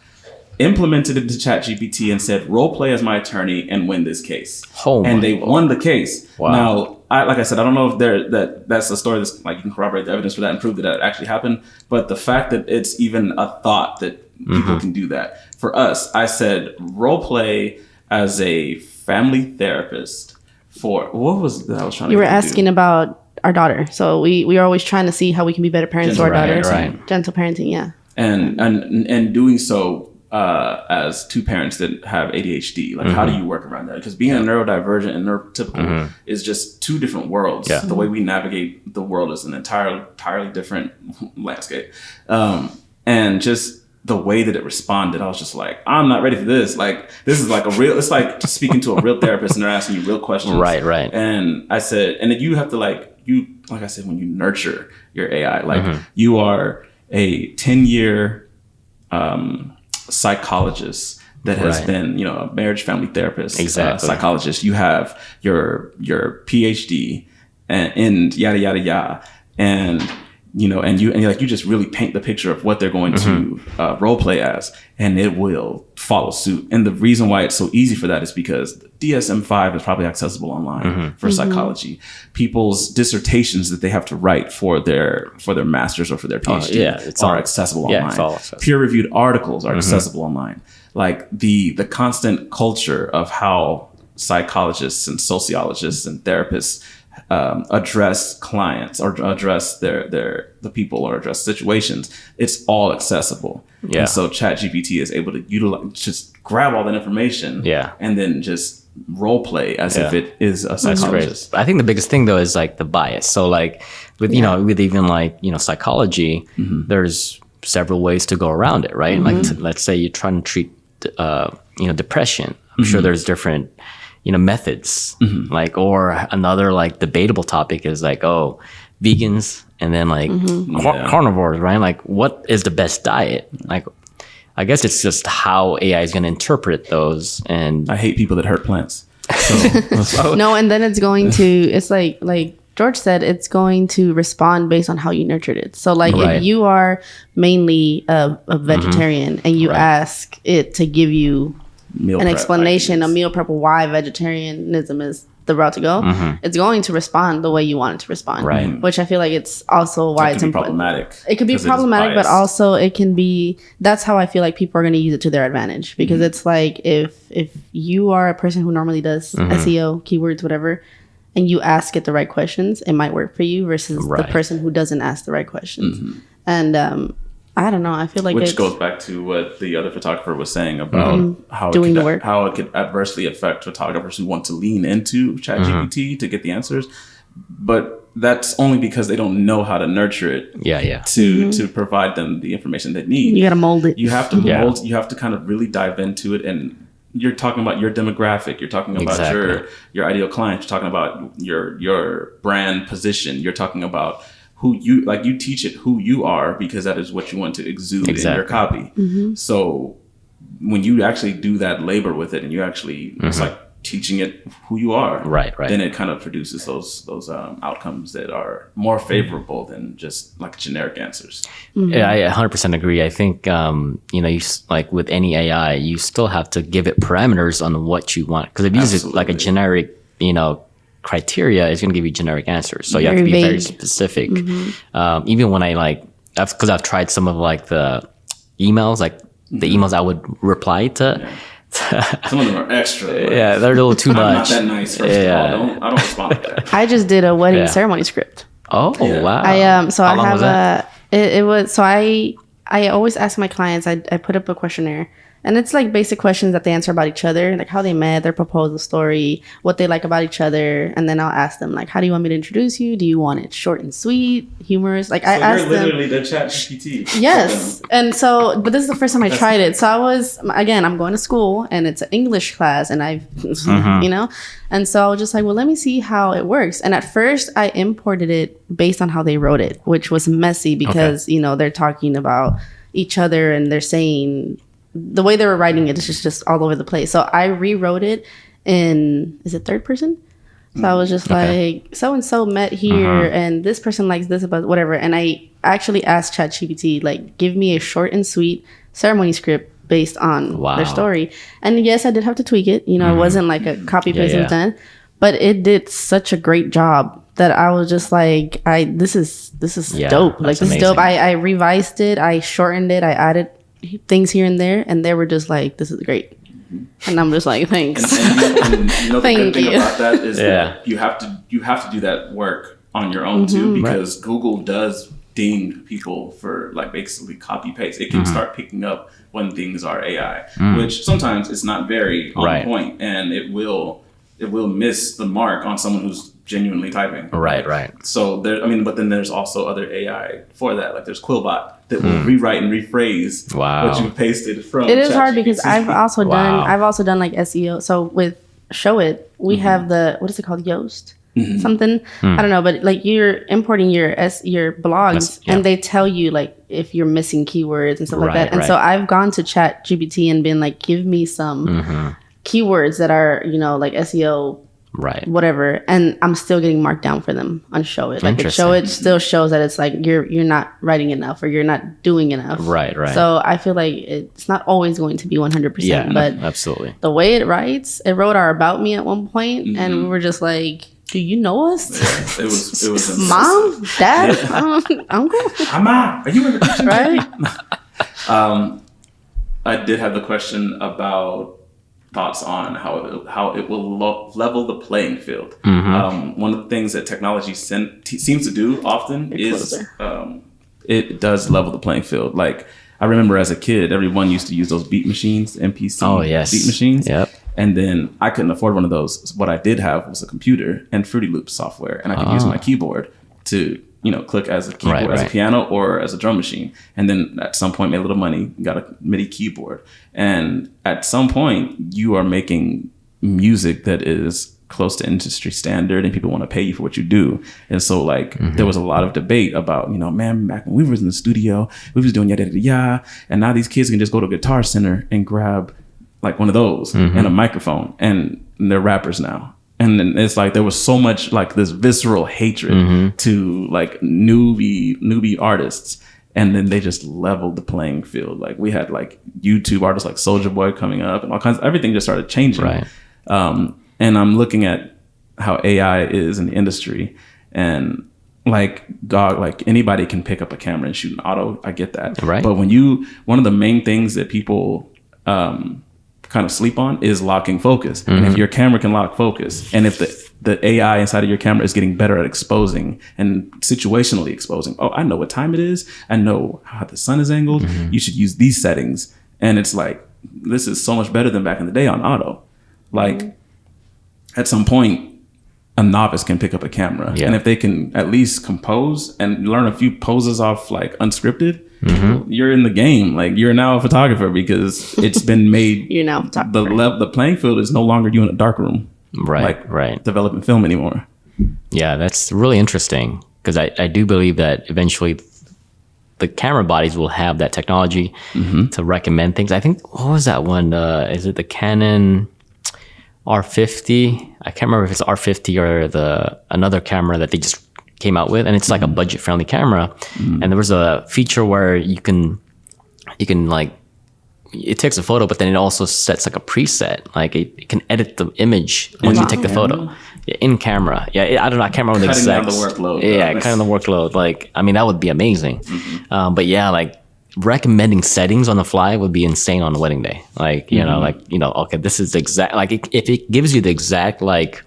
implemented it into ChatGPT, and said, "Role play as my attorney and win this case." And they won the case. Wow. Now, like I said, I don't know if that's a story that's like you can corroborate the evidence for that and prove that it actually happened. But the fact that it's even a thought that people can do that. For us, I said role play as a family therapist for what was that I was trying to You were asking about our daughter. So we are always trying to see how we can be better parents to our daughter. Gentle parenting, And doing so as two parents that have ADHD, like how do you work around that? Because being a neurodivergent and neurotypical is just two different worlds. The way we navigate the world is an entirely different landscape. And just the way that it responded, I was just like, I'm not ready for this. Like, this is like it's like speaking to a real therapist and they're asking you real questions. Right. And I said, and then you have to like I said, when you nurture your AI, like you are a 10-year psychologist that has been, a marriage family therapist, psychologist. You have your PhD and yada yada yada, and you just really paint the picture of what they're going to role play as, and it will follow suit. And the reason why it's so easy for that is because DSM-5 is probably accessible online for psychology. People's dissertations that they have to write for their master's or for their PhD are accessible online. It's all accessible. Peer-reviewed articles are accessible online. Like the constant culture of how psychologists and sociologists and therapists address clients or address the people or address situations, it's all accessible. And so ChatGPT is able to utilize, just grab all that information and then just role play as if it is a psychologist. I think the biggest thing though is like the bias. So like with with even like psychology, there's several ways to go around it, right? Like let's say you're trying to treat depression. I'm sure there's different, methods. Like, or another like debatable topic is like, oh, vegans and then like carnivores, right? Like, what is the best diet? Like, I guess it's just how AI is going to interpret those. And I hate people that hurt plants. No, and then it's like George said, it's going to respond based on how you nurtured it. So like if you are mainly a vegetarian and you ask it to give you an explanation, a meal prep, why vegetarianism is the route to go, it's going to respond the way you want it to respond. Right. Which I feel like it's also why it's important. Problematic. It could be problematic, but also it can be, that's how I feel like people are going to use it to their advantage. Because it's like if you are a person who normally does SEO, keywords, whatever, and you ask it the right questions, it might work for you versus the person who doesn't ask the right questions. And I don't know. I feel like which goes back to what the other photographer was saying about how it could adversely affect photographers who want to lean into ChatGPT to get the answers. But that's only because they don't know how to nurture it. To provide them the information they need. You got to mold it. You have to mold. You have to kind of really dive into it. And you're talking about your demographic. You're talking about your ideal client. You're talking about your brand position. You're talking about who you teach it who you are, because that is what you want to exude in your copy. So when you actually do that labor with it and you actually it's like teaching it who you are, then it kind of produces those outcomes that are more favorable than just like generic answers. Yeah, I 100% agree. I think you like with any AI, you still have to give it parameters on what you want, because if you use it like a generic criteria, is going to give you generic answers. So you have to be very specific. Even when because I've tried some of like the emails, like the emails I would reply to. Some of them are extra. They're a little too much. I'm not that nice. First of all, I don't respond like that. I just did a wedding ceremony script. Oh wow! I always ask my clients. I put up a questionnaire. And it's like basic questions that they answer about each other, like how they met, their proposal story, what they like about each other. And then I'll ask them, like, how do you want me to introduce you? Do you want it short and sweet, humorous? Like, so I asked them. You're literally the ChatGPT. Yes. And so, but this is the first time I tried it. So I'm going to school and it's an English class and and so I was just like, well, let me see how it works. And at first I imported it based on how they wrote it, which was messy because, they're talking about each other and they're saying, the way they were writing it is just all over the place. So I rewrote it in, is it third person? So I was just like, so-and-so met here and this person likes this about whatever. And I actually asked ChatGPT, like, give me a short and sweet ceremony script based on their story. And yes, I did have to tweak it. It wasn't like a copy paste and done, but it did such a great job that I was just like, this is dope. Like, this is dope. I revised it. I shortened it. I added things here and there, and they were just like, this is great. And I'm just like, thanks. And the good thing about that is that you have to do that work on your own too, because Google does ding people for like basically copy paste. It can start picking up when things are AI, which sometimes it's not very on point, and it will miss the mark on someone who's genuinely typing. Right. So but then there's also other AI for that. Like there's Quillbot that will rewrite and rephrase what you pasted from. It is hard because I've also done like SEO. So with Show It, we have what is it called? Yoast? Something. I don't know, but like you're importing your blogs and they tell you like if you're missing keywords and stuff like that. And so I've gone to ChatGPT and been like, give me some keywords that are, like SEO, whatever, and I'm still getting marked down for them on Show It. Like Show It still shows that it's like you're not writing enough or you're not doing enough. Right. So I feel like it's not always going to be 100%, but absolutely the way it writes, it wrote our About Me at one point, and we were just like, do you know us? Yeah, it was Mom, Dad, Uncle, Mama, are you in the kitchen? Right. I did have the question about thoughts on how it will level the playing field. One of the things that technology seems to do often is it does level the playing field. Like I remember as a kid, everyone used to use those beat machines, MPC beat machines. Yep. And then I couldn't afford one of those. What I did have was a computer and Fruity Loops software, and I could use my keyboard to click as a keyboard, as a piano, or as a drum machine. And then at some point made a little money, got a MIDI keyboard. And at some point you are making music that is close to industry standard and people want to pay you for what you do. And so like there was a lot of debate about, man, back when we was in the studio, we was doing yada yada yada, and now these kids can just go to Guitar Center and grab like one of those and a microphone, and they're rappers now. And then it's like there was so much like this visceral hatred to like newbie artists, and then they just leveled the playing field. Like we had like YouTube artists like Soulja Boy coming up and all kinds of, everything just started changing. Right. And I'm looking at how AI is in the industry, and like anybody can pick up a camera and shoot an auto. I get that. Right. But one of the main things that people kind of sleep on is locking focus. And if your camera can lock focus, and if the AI inside of your camera is getting better at exposing and situationally exposing, I know what time it is, I know how the sun is angled, you should use these settings. And it's like, this is so much better than back in the day on auto. Like, at some point, a novice can pick up a camera. Yeah. And if they can at least compose and learn a few poses off like unscripted, you're in the game. Like you're now a photographer because it's been made. You're now a photographer. The playing field is no longer you in a dark room. Right. Developing film anymore. Yeah, that's really interesting because I do believe that eventually the camera bodies will have that technology to recommend things. I think, what was that one? Is it the Canon R50? I can't remember if it's R50 or another camera that they just came out with, and it's like a budget friendly camera. And there was a feature where you can like, it takes a photo, but then it also sets like a preset. Like it can edit the image once you take the photo in camera. Yeah, I don't know. I can't remember the exact. Cutting down the workload. Yeah, cutting the workload. Like, I mean, that would be amazing. But yeah, like recommending settings on the fly would be insane on a wedding day. Like, okay, this is exact. Like if it gives you the exact like,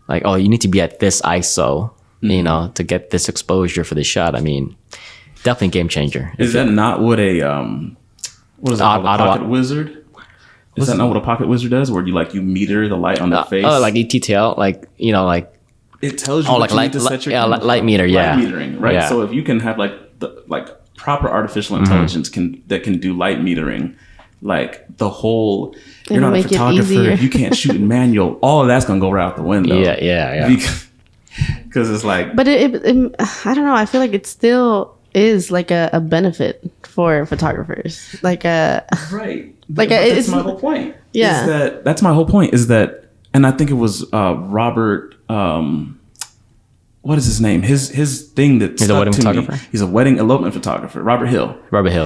oh, you need to be at this ISO, to get this exposure for the shot. I mean, definitely game changer. Is that not what a what is that called? A pocket wizard? Is that not what a pocket wizard does? Where you meter the light on the face? Oh, like ETTL, like it tells you what you need to set your light meter, light metering, right? Yeah. So if you can have proper artificial intelligence that can do light metering, like the whole, you're not a photographer, you can't shoot in manual, all of that's gonna go right out the window. Yeah. Because it's like, but it I don't know, I feel like it still is like a benefit for photographers, like a right, like that's my whole point. Yeah, that's my whole point is that, and I think it was Robert. What is his name? His thing that he's a wedding photographer. He's a wedding elopement photographer. Robert Hill,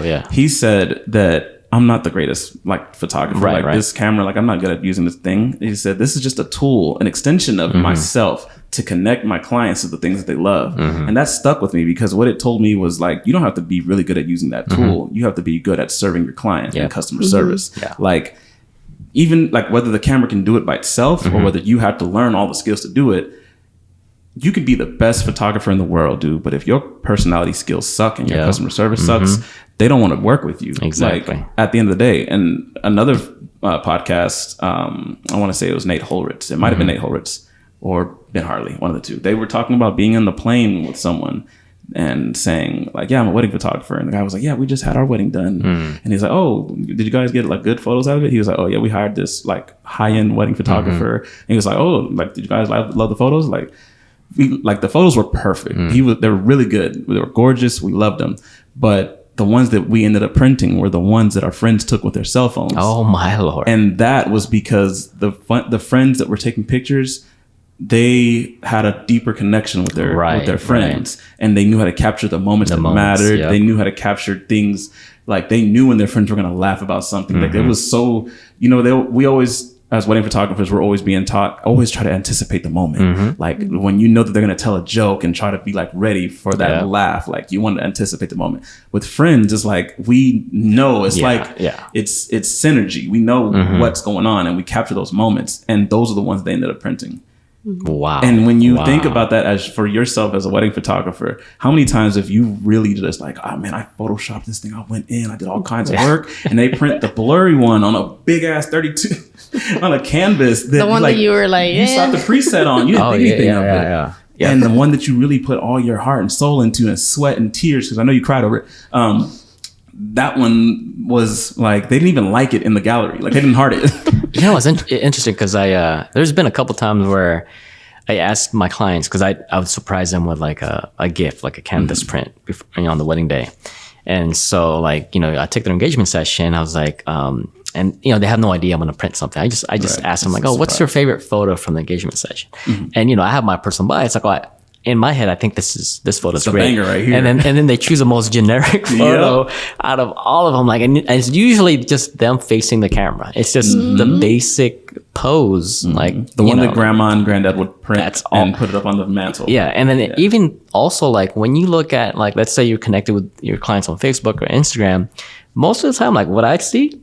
yeah. He said that I'm not the greatest photographer. Right. This camera, I'm not good at using this thing. He said this is just a tool, an extension of myself to connect my clients to the things that they love. And that stuck with me because what it told me was you don't have to be really good at using that tool. You have to be good at serving your client and customer service. Yeah. Even whether the camera can do it by itself or whether you have to learn all the skills to do it. You could be the best photographer in the world, dude, but if your personality skills suck and your customer service sucks, they don't want to work with you. Exactly. At the end of the day. And another podcast, I want to say it was Nate Holritz. It might have been Nate Holritz or Ben Harley, one of the two. They were talking about being on the plane with someone and saying yeah, I'm a wedding photographer. And the guy was like, yeah, we just had our wedding done. And he's like, oh, did you guys get good photos out of it? He was like, oh yeah, we hired this high-end wedding photographer. And he was like, oh, did you guys love the photos? The photos were perfect. They were really good. They were gorgeous. We loved them. But the ones that we ended up printing were the ones that our friends took with their cell phones. Oh my Lord. And that was because the friends that were taking pictures, they had a deeper connection with their friends. And they knew how to capture the moments that mattered. Yep. They knew how to capture things. They knew when their friends were going to laugh about something. It was so, we always, as wedding photographers, we're always being taught, always try to anticipate the moment. When you know that they're going to tell a joke and try to be ready for that laugh, you want to anticipate the moment. With friends, it's we know it's it's synergy. We know what's going on and we capture those moments. And those are the ones they ended up printing. Wow. And when you think about that as for yourself as a wedding photographer, how many times have you really just oh man, I photoshopped this thing, I went in, I did all kinds of work, and they print the blurry one on a big ass 32 on a canvas that the one that you were you slapped the preset on, you didn't think anything of it. Yeah. And the one that you really put all your heart and soul into and sweat and tears, because I know you cried over it. That one was like, they didn't even like it in the gallery. Like, they didn't heart it. You know, it's interesting because there's been a couple times where I asked my clients, because I would surprise them with like a gift, like a canvas print before, on the wedding day. And so like, I took their engagement session. I was like, and they have no idea I'm going to print something. I just asked them like, oh, what's your favorite photo from the engagement session? And, I have my personal bias. Like, in my head, I think this photo's great. Banger right here. And then they choose the most generic photo out of all of them. Like, and it's usually just them facing the camera. It's just the basic pose, like the one that grandma and granddad would print and put it up on the mantle. Yeah, and then even also like when you look at like, let's say you're connected with your clients on Facebook or Instagram, most of the time, like what I see,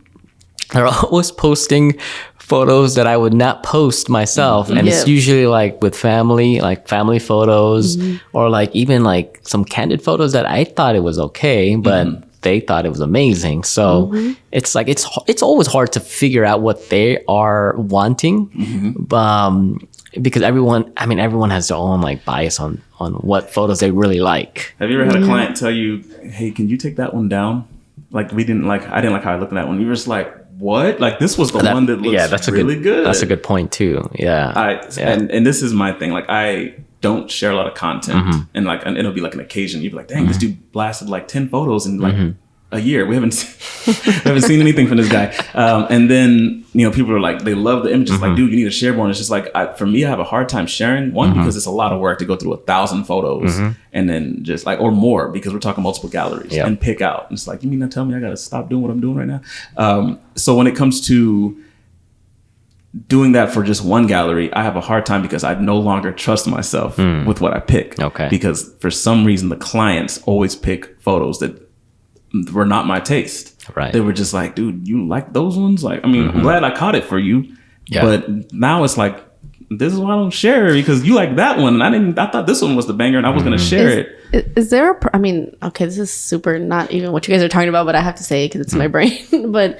they're always posting photos that I would not post myself. And it's usually like with family, like family photos, or like even like some candid photos that I thought it was okay, but they thought it was amazing. So it's like, it's always hard to figure out what they are wanting. Because everyone has their own like bias on what photos they really like. Have you ever had a client tell you, hey, can you take that one down? Like, I didn't like how I looked at that one. You were just like, what? Like, this was the one that looks that's really good. That's a good point too. Yeah. And this is my thing. Like, I don't share a lot of content, and like, and it'll be like an occasion. You'd be like, dang, this dude blasted like 10 photos in like a year. We haven't seen anything from this guy. And then, people are like, they love the images. Like, dude, you need to share more. And it's just like, for me, I have a hard time sharing. One, because it's a lot of work to go through 1,000 photos and then just like, or more, because we're talking multiple galleries and pick out. And it's like, you mean to tell me I got to stop doing what I'm doing right now? So when it comes to doing that for just one gallery, I have a hard time because I no longer trust myself with what I pick. Okay. Because for some reason, the clients always pick photos that were not my taste. Right. They were just like, dude, you like those ones? Like, I mean, I'm glad I caught it for you. Yeah. But now it's like, this is why I don't share, because you like that one. And I thought this one was the banger and I was going to share it. Is there okay, this is super not even what you guys are talking about, but I have to say it because it's in my brain. But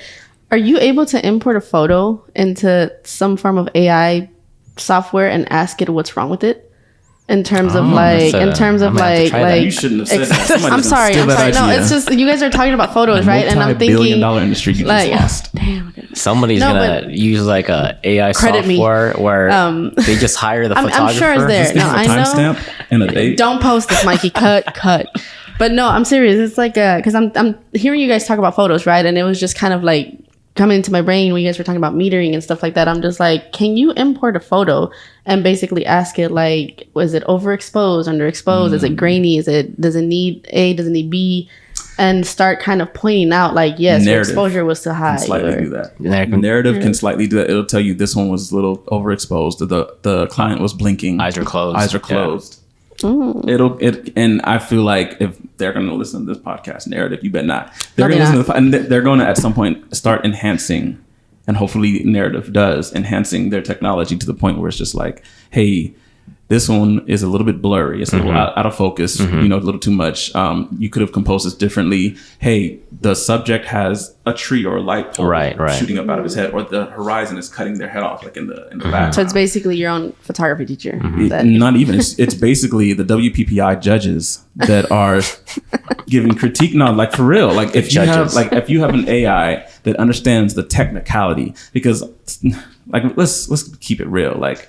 are you able to import a photo into some form of AI software and ask it what's wrong with it? In terms of like, you shouldn't have said that. I'm sorry. No, it's just you guys are talking about photos, right? And I'm thinking multi-billion-dollar industry you just lost. Damn. Okay. Somebody's gonna use like a AI software where they just hire the photographer. I'm sure it's there. No, I know. Timestamp and a date. Don't post this, Mikey. Cut. But no, I'm serious. It's like because I'm hearing you guys talk about photos, right? And it was just kind of like coming into my brain when you guys were talking about metering and stuff like that. I'm just like, can you import a photo and basically ask it like, was it overexposed, underexposed? Is it grainy? Does it need A? Does it need B? And start kind of pointing out like, yes, your exposure was too high. Can slightly do that. Narrative can slightly do that. It'll tell you this one was a little overexposed. The client was blinking. Eyes are closed. And I feel like if they're going to listen to this podcast, narrative, you bet not. They're going to listen to and they're going to at some point start enhancing, and hopefully narrative does enhancing their technology to the point where it's just like, hey, this one is a little bit blurry. It's a little out of focus, a little too much. You could have composed this differently. Hey, the subject has a tree or a light pole shooting up out of his head, or the horizon is cutting their head off, like in the background. So it's basically your own photography teacher. Not even. It's basically the WPPI judges that are giving critique. No, like for real. Like if you have an AI that understands the technicality, because like let's keep it real. Like,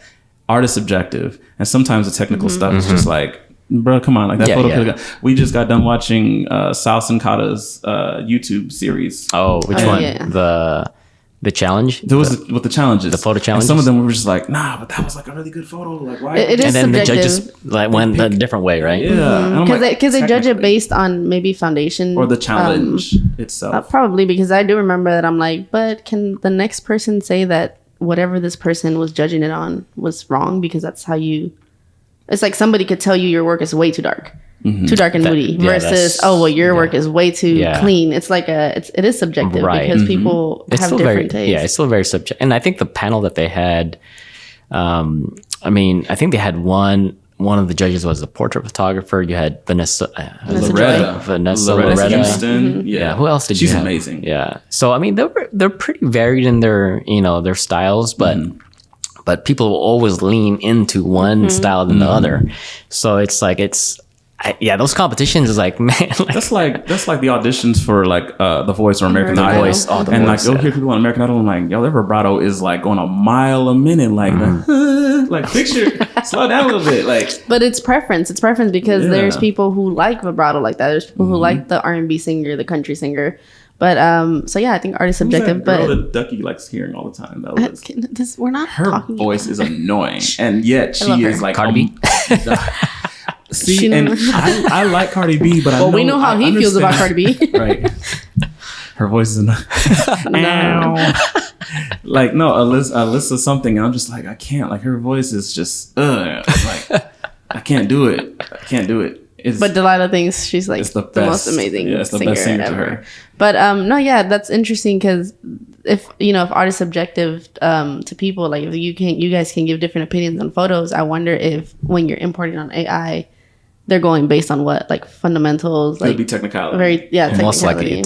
art is subjective, and sometimes the technical stuff is just like, bro, come on, like that photo. We just got done watching Sal Sincata's YouTube series. Oh, which one? Yeah. The challenge? There was with the challenges, the photo challenges. And some of them were just like, nah, but that was like a really good photo. Like, why? It is and then subjective. The judges like went a different way, right? Yeah, because they judge it based on maybe foundation or the challenge itself. Probably, because I do remember that I'm like, but can the next person say that whatever this person was judging it on was wrong, because that's how it's like somebody could tell you your work is way too dark, too dark and moody, versus your work is way too clean. It's like it is subjective, because people have different tastes. Yeah, it's still very subjective. And I think the panel that they had, I think they had one of the judges was a portrait photographer. You had Vanessa Loretta Houston. Yeah. Who else did you have? She's amazing. Yeah. So I mean, they're pretty varied in their styles, but but people will always lean into one style than the other. So it's like those competitions is like, man, like, that's like the auditions for like The Voice or American The Idol. Voice, oh, The and Voice, like you'll hear people on American Idol and like, yo, their vibrato is like going a mile a minute, like like picture slow down a little bit, like. But it's preference because there's people who like vibrato like that. There's people who like the R&B singer, the country singer. But so yeah, I think art is subjective. Who's that girl but that Ducky likes hearing all the time? That was, we're not her talking voice is annoying, and yet she is like Cardi B. See, and I like Cardi B, but we know how he feels about Cardi B. Right. Her voice is no. Like, no, Alyssa something, and I'm just like, I can't. Like, her voice is just like, I can't do it. But Delilah thinks she's like the most amazing singer ever. But no, yeah, that's interesting because if art is subjective to people, like if you guys can give different opinions on photos, I wonder if when you're importing on AI, they're going based on what, like fundamentals, like it'd be technicality. Most likely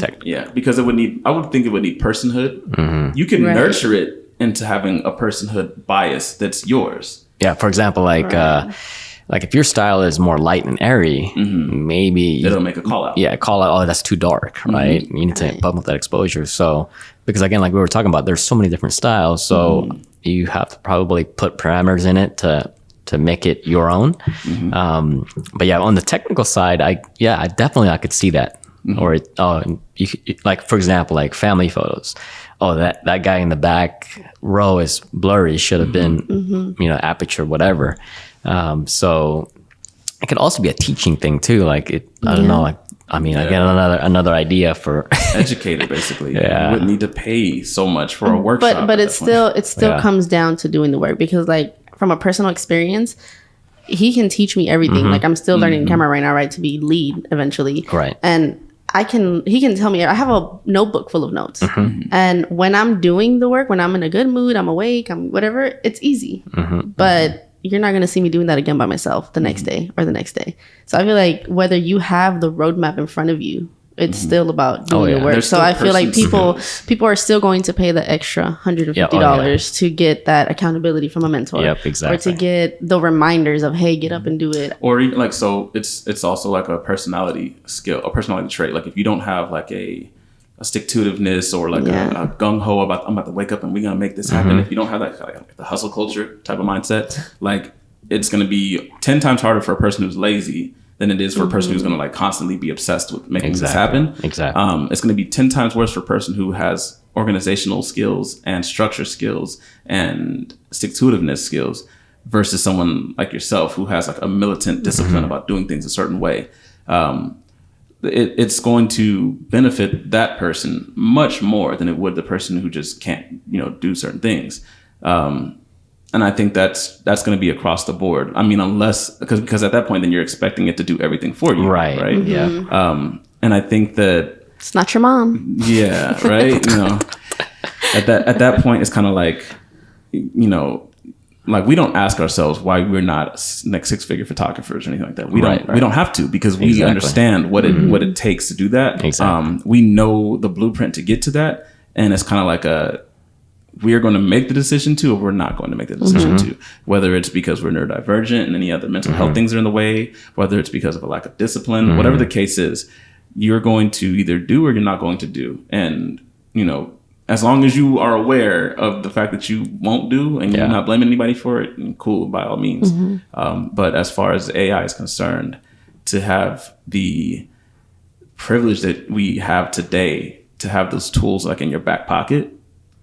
because I would think it would need personhood. You can nurture it into having a personhood bias that's yours. Yeah, for example, like if your style is more light and airy, maybe it'll make a call out. Yeah, call out. Oh, that's too dark, right? You need to bump up that exposure. So, because again, like we were talking about, there's so many different styles. So you have to probably put parameters in it to make it your own. But yeah, on the technical side, I could see that. Or like for example, like family photos. Oh, that guy in the back row is blurry. Should have been aperture, whatever. So it could also be a teaching thing too. Like I don't know. Like again, another idea for educator basically. You wouldn't need to pay so much for a workshop. But it still comes down to doing the work, because like from a personal experience, he can teach me everything. Like I'm still learning camera right now, right, to be lead eventually. Right. And he can tell me, I have a notebook full of notes. And when I'm doing the work, when I'm in a good mood, I'm awake, I'm whatever, it's easy. But you're not going to see me doing that again by myself the next day or the next day. So I feel like whether you have the roadmap in front of you, it's still about doing the work. So I feel like people are still going to pay the extra $150 to get that accountability from a mentor. Yep, exactly. Or to get the reminders of, hey, get up and do it. Or even like, so it's also like a personality skill, a personality trait. Like if you don't have like a stick-to-itiveness or like a gung-ho about, I'm about to wake up and we're going to make this happen. If you don't have that like the hustle culture type of mindset, like it's going to be 10 times harder for a person who's lazy than it is for a person who's going to like constantly be obsessed with making this happen. Exactly. It's going to be 10 times worse for a person who has organizational skills and structure skills and stick-to-itiveness skills versus someone like yourself who has like a militant discipline about doing things a certain way. It's going to benefit that person much more than it would the person who just can't, do certain things. And I think that's going to be across the board. I mean, unless because at that point, then you're expecting it to do everything for you, right? Yeah. And I think that it's not your mom. Yeah, right. At that point, it's kind of like, like we don't ask ourselves why we're not like 6-figure photographers or anything like that. We don't have to, because we understand what it takes to do that. Exactly. We know the blueprint to get to that, and it's kind of like we are going to make the decision to, or we're not going to make the decision to, whether it's because we're neurodivergent and any other mental health things are in the way, whether it's because of a lack of discipline, whatever the case is, you're going to either do or you're not going to do. And, as long as you are aware of the fact that you won't do and you're not blaming anybody for it, cool, by all means. But as far as AI is concerned, to have the privilege that we have today, to have those tools like in your back pocket,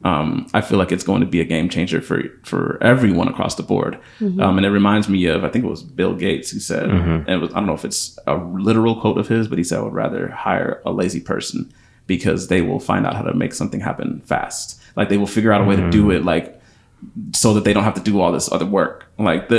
I feel like it's going to be a game changer for everyone across the board. And it reminds me of, I think it was Bill Gates who said, and I don't know if it's a literal quote of his, but he said, I would rather hire a lazy person because they will find out how to make something happen fast. Like they will figure out a way to do it, like, so that they don't have to do all this other work. Like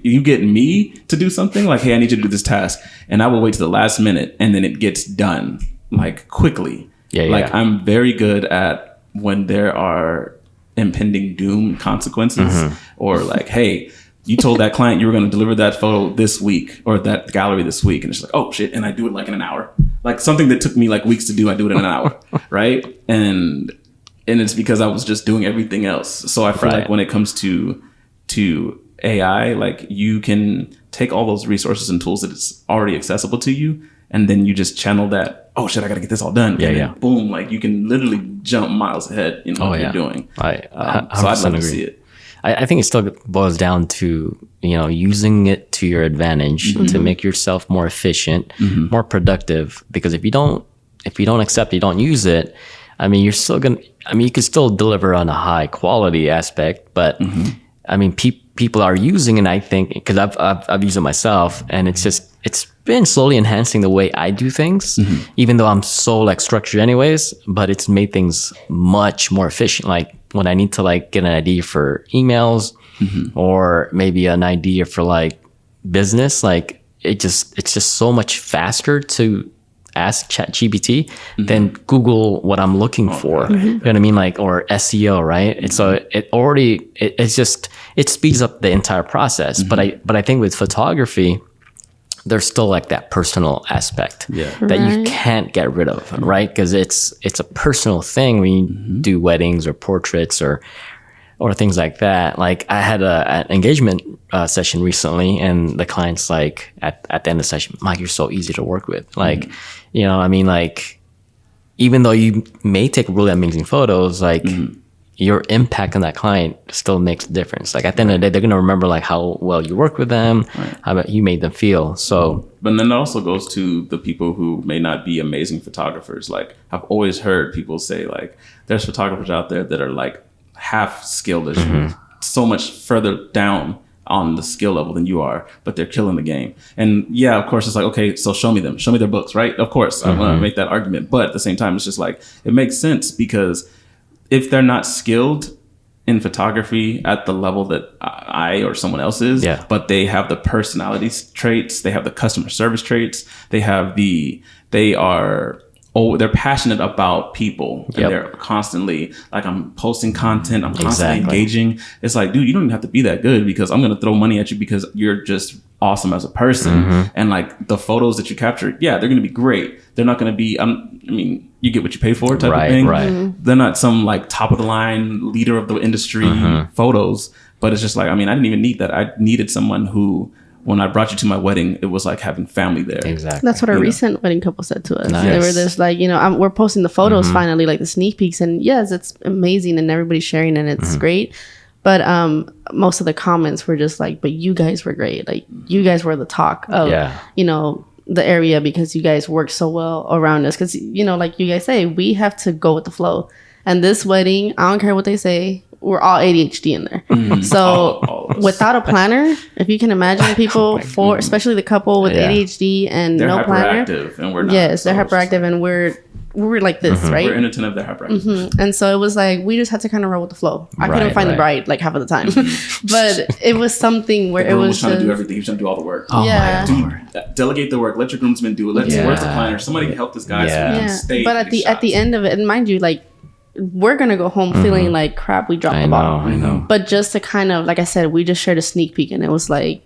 you get me to do something like, hey, I need you to do this task, and I will wait to the last minute, and then it gets done like quickly. I'm very good at when there are impending doom consequences, or like, hey, you told that client you were going to deliver that photo this week or that gallery this week, and it's like, oh shit, and I do it like in an hour. Like something that took me like weeks to do, I do it in an hour, right? And it's because I was just doing everything else. So I feel like when it comes to to AI, like you can take all those resources and tools that it's already accessible to you, and then you just channel that. Oh shit, I gotta get this all done. Yeah, and yeah. then boom, like you can literally jump miles ahead in what you're doing. So I'd love to see it. I think it still boils down to, using it to your advantage to make yourself more efficient, more productive. Because if you don't accept it, you don't use it, I mean, you can still deliver on a high quality aspect, but I mean, people are using it, I think, because I've used it myself, and it's been slowly enhancing the way I do things, even though I'm so like structured anyways, but it's made things much more efficient. Like when I need to like get an idea for emails or maybe an idea for like business, like it's just so much faster to ask ChatGPT than Google what I'm looking for. You know what I mean? Like, or SEO, right? And so it speeds up the entire process. But I think with photography, there's still like that personal aspect that you can't get rid of, right? Because it's a personal thing when you do weddings or portraits or things like that. Like I had an engagement session recently, and the client's like at the end of the session, Mike, you're so easy to work with. Like, I mean, like even though you may take really amazing photos, like your impact on that client still makes a difference. Like at the end of the day, they're gonna remember like how well you work with them, how you made them feel. So, but then it also goes to the people who may not be amazing photographers. Like I've always heard people say like, there's photographers out there that are like half skilled as you, so much further down on the skill level than you are, but they're killing the game. And yeah, of course, it's like, okay, so show me their books, right? Of course, I'm gonna make that argument, but at the same time, it's just like, it makes sense, because if they're not skilled in photography at the level that I or someone else is, but they have the personality traits, they have the customer service traits, they're passionate about people, and they're constantly like, I'm posting content, I'm constantly engaging. It's like, dude, you don't even have to be that good, because I'm going to throw money at you because you're just awesome as a person. And like the photos that you capture, they're going to be great. They're not going to be, I mean, you get what you pay for type of thing. Right. They're not some like top of the line leader of the industry photos, but it's just like, I mean, I didn't even need that. I needed someone who, when I brought you to my wedding, it was like having family there. Exactly. That's what our recent wedding couple said to us. Nice. They were just like, we're posting the photos finally, like the sneak peeks. And yes, it's amazing and everybody's sharing and it's great. But most of the comments were just like, but you guys were great. Like you guys were the talk of, the area, because you guys work so well around us. Because, like you guys say, we have to go with the flow. And this wedding, I don't care what they say, we're all ADHD in there. So without a planner, if you can imagine people especially the couple with ADHD and they're no planner. And we're not. Yes, they're hyperactive and we're like this, right? We're inattentive, they're hyperactive. And so it was like, we just had to kind of roll with the flow. I couldn't find the bride like half of the time. But it was something where it was trying to do everything. He was trying to do all the work. Delegate the work. Let your groomsmen do it. Where's the planner? Somebody help this guy so we can stay. But at the end of it, and mind you, like, we're gonna go home feeling like crap. We dropped the ball. I know. But just to kind of, like I said, we just shared a sneak peek, and it was like,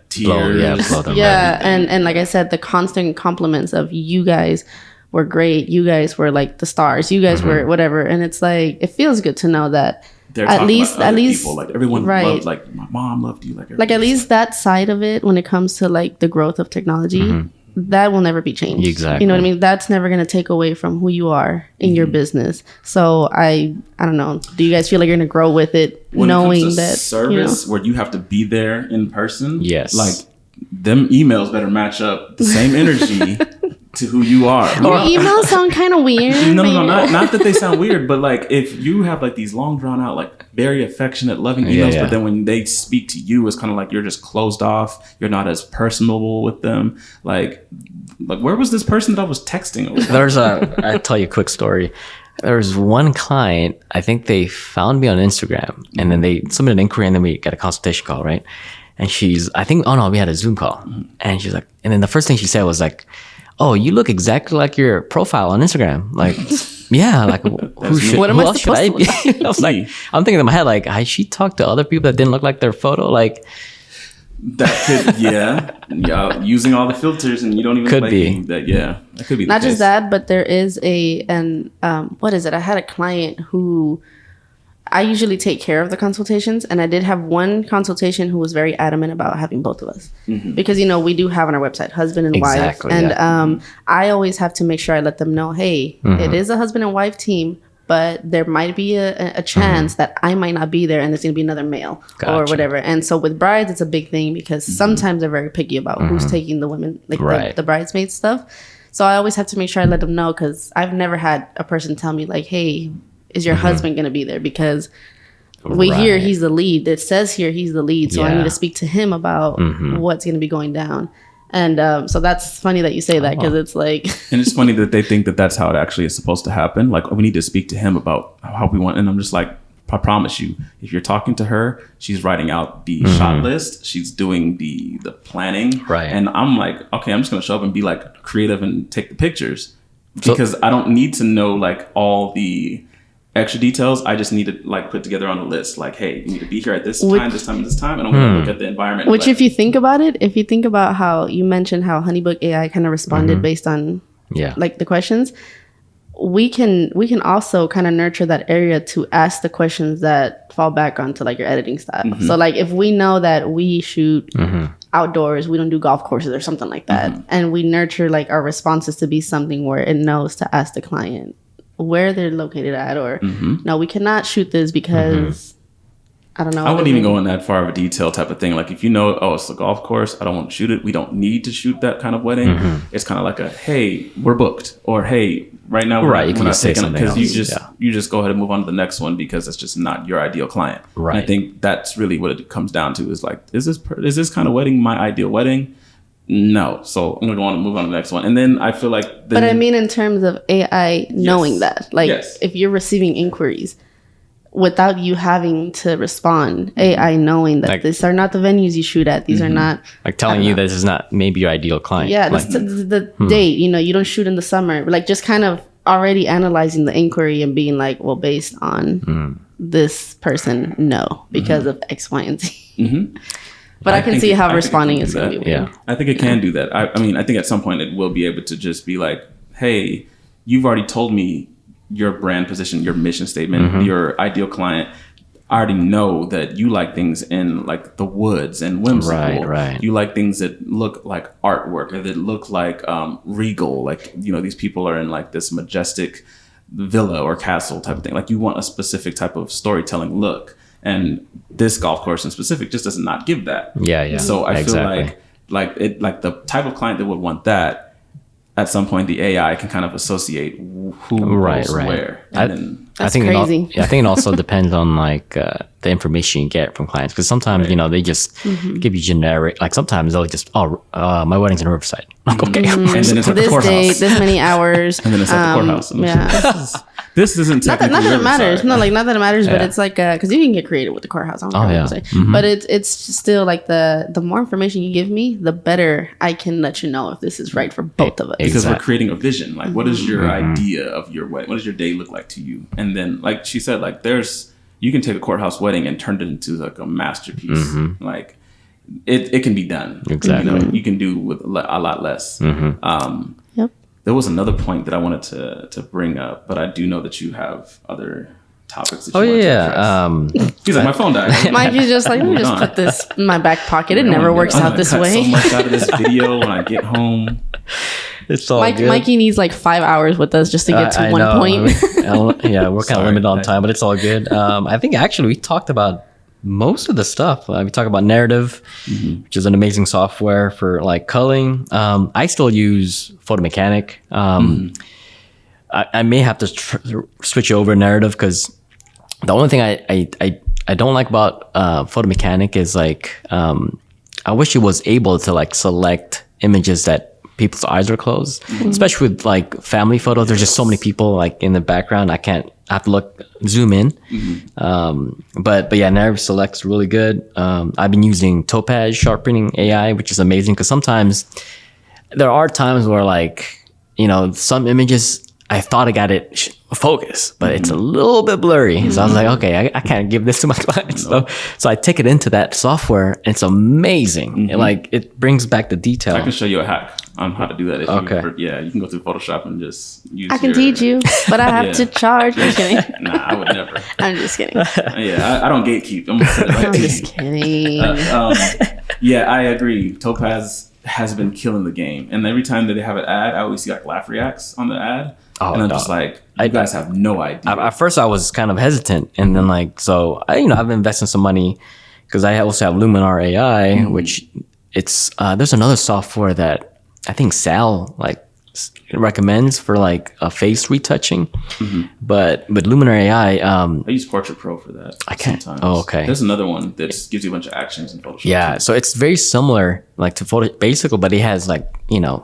tears. And like I said, the constant compliments of, you guys were great. You guys were like the stars. You guys were whatever. And it's like, it feels good to know that they're at least people, like everyone loved, like my mom loved you, like at least that side of it, when it comes to like the growth of technology. That will never be changed. Exactly. You know what I mean? That's never going to take away from who you are in your business. So I don't know. Do you guys feel like you're going to grow with it, when knowing it comes to that service where you have to be there in person? Yes. Like them emails better match up the same energy to who you are. Your emails sound kind of weird. No, not that they sound weird, but like if you have like these long drawn out, like very affectionate, loving emails, but then when they speak to you, it's kind of like you're just closed off. You're not as personable with them. Like where was this person that I was texting? I'll tell you a quick story. There was one client, I think they found me on Instagram, and then they submitted an inquiry, and then we got a consultation call, right? And we had a Zoom call, and she's like, and then the first thing she said was like, oh, you look exactly like your profile on Instagram. Like, yeah, like who else should I be? I was like, I'm thinking in my head, like, has she talked to other people that didn't look like their photo? Like, that could, using all the filters, and you don't even could be that. That could be not just that, but there is what is it? I had a client who I usually take care of the consultations, and I did have one consultation who was very adamant about having both of us because we do have on our website husband and wife, and I always have to make sure I let them know, hey, it is a husband and wife team, but there might be a chance that I might not be there, and there's gonna be another male or whatever. And so with brides, it's a big thing because sometimes they're very picky about who's taking the women, like the bridesmaid stuff. So I always have to make sure I let them know, because I've never had a person tell me like, hey, is your husband going to be there? Because we hear he's the lead. It says here he's the lead. So I need to speak to him about what's going to be going down. And so that's funny that you say that, because it's like... And it's funny that they think that that's how it actually is supposed to happen. Like, we need to speak to him about how we want. And I'm just like, I promise you, if you're talking to her, she's writing out the shot list. She's doing the planning. Right. And I'm like, okay, I'm just going to show up and be like creative and take the pictures, because I don't need to know like all the extra details. I just need to like put together on a list, like, hey, you need to be here at this time, this time, and this time. And I'm going to look at the environment. Which, if you think about it, if you think about how you mentioned how Honeybook AI kind of responded based on like the questions, we can also kind of nurture that area to ask the questions that fall back onto like your editing style. So like if we know that we shoot outdoors, we don't do golf courses or something like that, and we nurture like our responses to be something where it knows to ask the client where they're located at, or no, we cannot shoot this because I don't know. I wouldn't even go in that far of a detail type of thing. Like if you know, oh, it's a golf course, I don't want to shoot it. We don't need to shoot that kind of wedding. It's kind of like a, hey, we're booked, or hey, right now we're you can just say something else. Because you just go ahead and move on to the next one, because it's just not your ideal client. Right. And I think that's really what it comes down to, is like, is this kind of wedding my ideal wedding? No. So I'm going to go on and move on to the next one. And then I feel like... But I mean, in terms of AI knowing that, like if you're receiving inquiries without you having to respond, AI knowing that like, these are not the venues you shoot at, these are not... Like telling you this is not maybe your ideal client. Yeah, like, the date, you don't shoot in the summer. Like just kind of already analyzing the inquiry and being like, well, based on this person, no, because of X, Y, and Z. But I can see how responding is going to be weird. Yeah, I think it can do that. I mean, I think at some point it will be able to just be like, hey, you've already told me your brand position, your mission statement, your ideal client. I already know that you like things in like the woods and whimsical. Right. You like things that look like artwork, or that look like regal. Like, these people are in like this majestic villa or castle type of thing. Like you want a specific type of storytelling look. And this golf course in specific just does not give that. Yeah. So I feel like the type of client that would want that, at some point the AI can kind of associate who goes where. And that's crazy. I think it also depends on like the information you get from clients, because sometimes they just give you generic. Like sometimes they'll just my wedding's in Riverside. Like, okay, and then it's at the courthouse. Date, this many hours, and then it's at the courthouse. Yeah. This isn't not that it matters. No, like not that it matters, but Yeah. it's like because you can get creative with the courthouse. I don't know what to say. But it's still like the more information you give me, the better I can let you know if this is right for both of us. Because we're creating a vision. Like, what is your idea of your wedding? What does your day look like to you? And then, like she said, like you can take a courthouse wedding and turn it into like a masterpiece. Like it can be done. Exactly. You can do with a lot less. Yep. There was another point that I wanted to bring up, but I do know that you have other topics that you want to address. He's like, my phone died. Mikey's just like, let me just put this in my back pocket. It never works out this way. So much out of this video when I get home. It's all good. Mikey needs like 5 hours with us just to get to one point. We're kind of limited on time, but it's all good. I think actually we talked about most of the stuff. We talked about Narrative, which is an amazing software for like culling. I still use Photomechanic. I may have to switch over Narrative, because the only thing I don't like about Photomechanic is like I wish it was able to like select images that people's eyes are closed, especially with like family photos. There's just so many people like in the background. I have to zoom in. But yeah, Narrative Select's really good. I've been using Topaz sharpening AI, which is amazing, because sometimes there are times where like, some images I thought I got it focused, but it's a little bit blurry. So I was like, okay, I can't give this to my clients. So I take it into that software, and it's amazing. And like it brings back the detail. I can show you a hack on how to do that. If Okay. you can go through Photoshop and just use. I can teach you, but I have to charge. I'm kidding. Nah, I would never. I'm just kidding. I don't gatekeep. I'm gonna put it right I'm to just you. kidding. Yeah, I agree. Topaz has been killing the game, and every time that they have an ad, I always see like laugh reacts on the ad, and I'm just like, you guys have no idea. At first, I was kind of hesitant, and then I've been investing some money because I also have Luminar AI, which there's another software that I think Sal recommends for like a face retouching, but Luminar AI, I use Portrait Pro for that. I can't. Sometimes. Oh, okay. There's another one that gives you a bunch of actions in Photoshop. Yeah, so it's very similar like to photo basically, but it has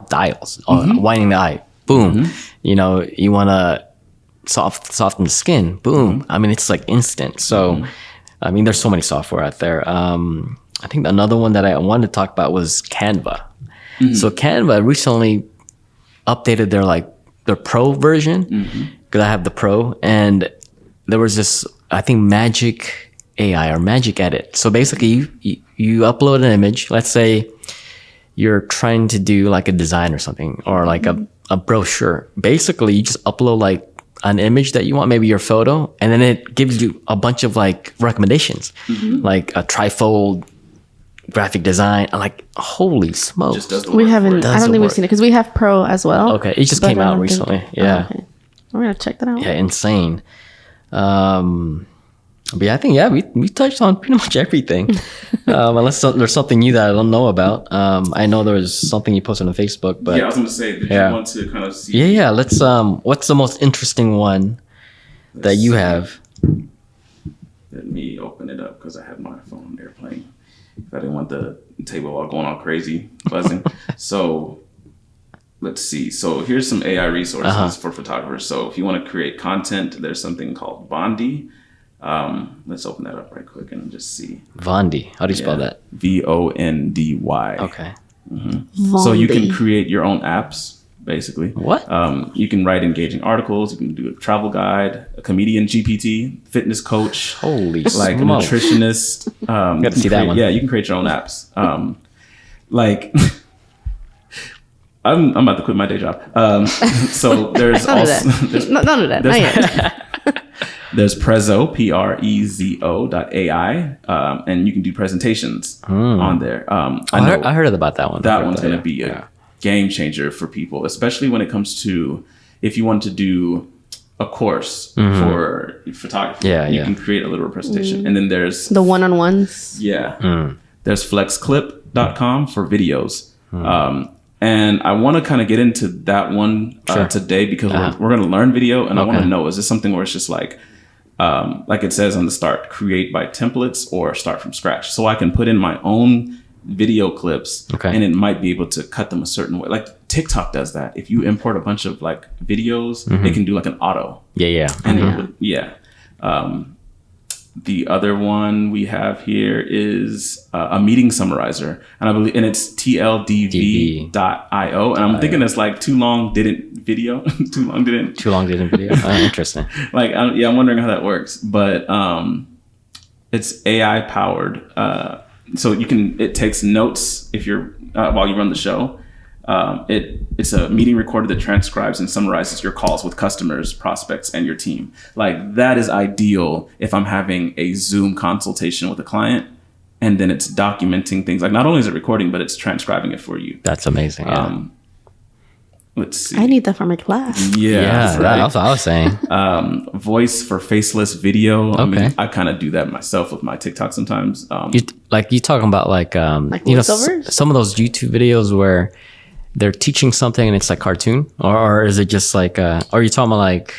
dials, winding the eye, boom. You want to soften the skin, boom. I mean, it's like instant. So, I mean, there's so many software out there. I think another one that I wanted to talk about was Canva. So Canva recently updated their pro version because I have the pro, and there was this, I think, Magic AI or Magic Edit. So basically you upload an image. Let's say you're trying to do like a design or something, or like a brochure. Basically you just upload like an image that you want, maybe your photo, and then it gives you a bunch of like recommendations, like a trifold graphic design. I'm like, holy smokes. Just does the We work haven't. for it. I don't think we've seen it because we have Pro as well. Okay, it just but came I out don't recently. think- Yeah. Oh, okay. We're gonna check that out. Yeah, insane. But yeah, I think we touched on pretty much everything. Unless there's something new that I don't know about. I know there was something you posted on Facebook, but Yeah, I was going to say, did you want to kind of see? yeah. Let's what's the most interesting one that you have? Let me open it up because I have my phone on airplane. I didn't want the table all going all crazy, buzzing. So let's see. So here's some AI resources for photographers. So if you want to create content, there's something called Bondi. Let's open that up right quick and just see. Vondi. How do you spell that? VONDY. Okay. So you can create your own apps, basically. What? You can write engaging articles. You can do a travel guide, a comedian GPT, fitness coach. Holy Like a smokes. nutritionist. Got to see that one. Yeah, you can create your own apps. I'm about to quit my day job. So there's None of also that. None of that. Not yet. there's Prezo, PREZO.ai, and you can do presentations on there. I heard about that one. That one's going to be a game changer for people, especially when it comes to if you want to do a course for photography. You can create a little presentation. And then there's The one-on-ones. there's flexclip.com for videos. And I want to kind of get into that one today because we're going to learn video, and I want to know, is this something where it's just like it says on the start, create by templates or start from scratch? So I can put in my own video clips and it might be able to cut them a certain way. Like TikTok does that. If you import a bunch of like videos, it can do like an auto. And the other one we have here is a meeting summarizer, and I believe, and it's tldv.io. And I'm thinking it's like too long didn't video. Interesting. Like, I'm wondering how that works, but it's AI powered. So it takes notes if you're while you run the show. It's a meeting recorder that transcribes and summarizes your calls with customers, prospects, and your team. Like, that is ideal if I'm having a Zoom consultation with a client, and then it's documenting things. Like, not only is it recording, but it's transcribing it for you. That's amazing. Yeah. Let's see. I need that for my class. Yeah, that's what I was saying. Voice for faceless video. I mean, I kind of do that myself with my TikTok sometimes. You talking about like voiceovers? some of those YouTube videos where they're teaching something and it's like cartoon, or is it just like are you talking about like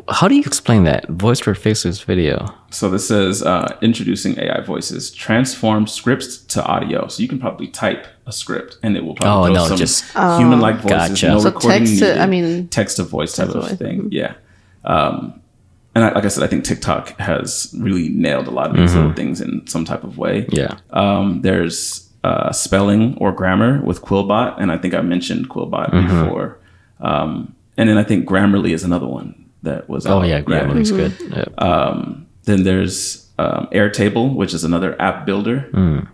how do you explain that? Voice for faceless video. So this says introducing AI voices, transform scripts to audio. So you can probably type a script and it will probably throw some human-like voices. Gotcha. No So recording text text to voice type of thing. Yeah. And like I said, I think TikTok has really nailed a lot of these little things in some type of way. Yeah. There's spelling or grammar with Quillbot, and I think I mentioned Quillbot before. And then I think Grammarly is another one that was Oh yeah, Grammarly's good. Yeah. Then there's Airtable, which is another app builder.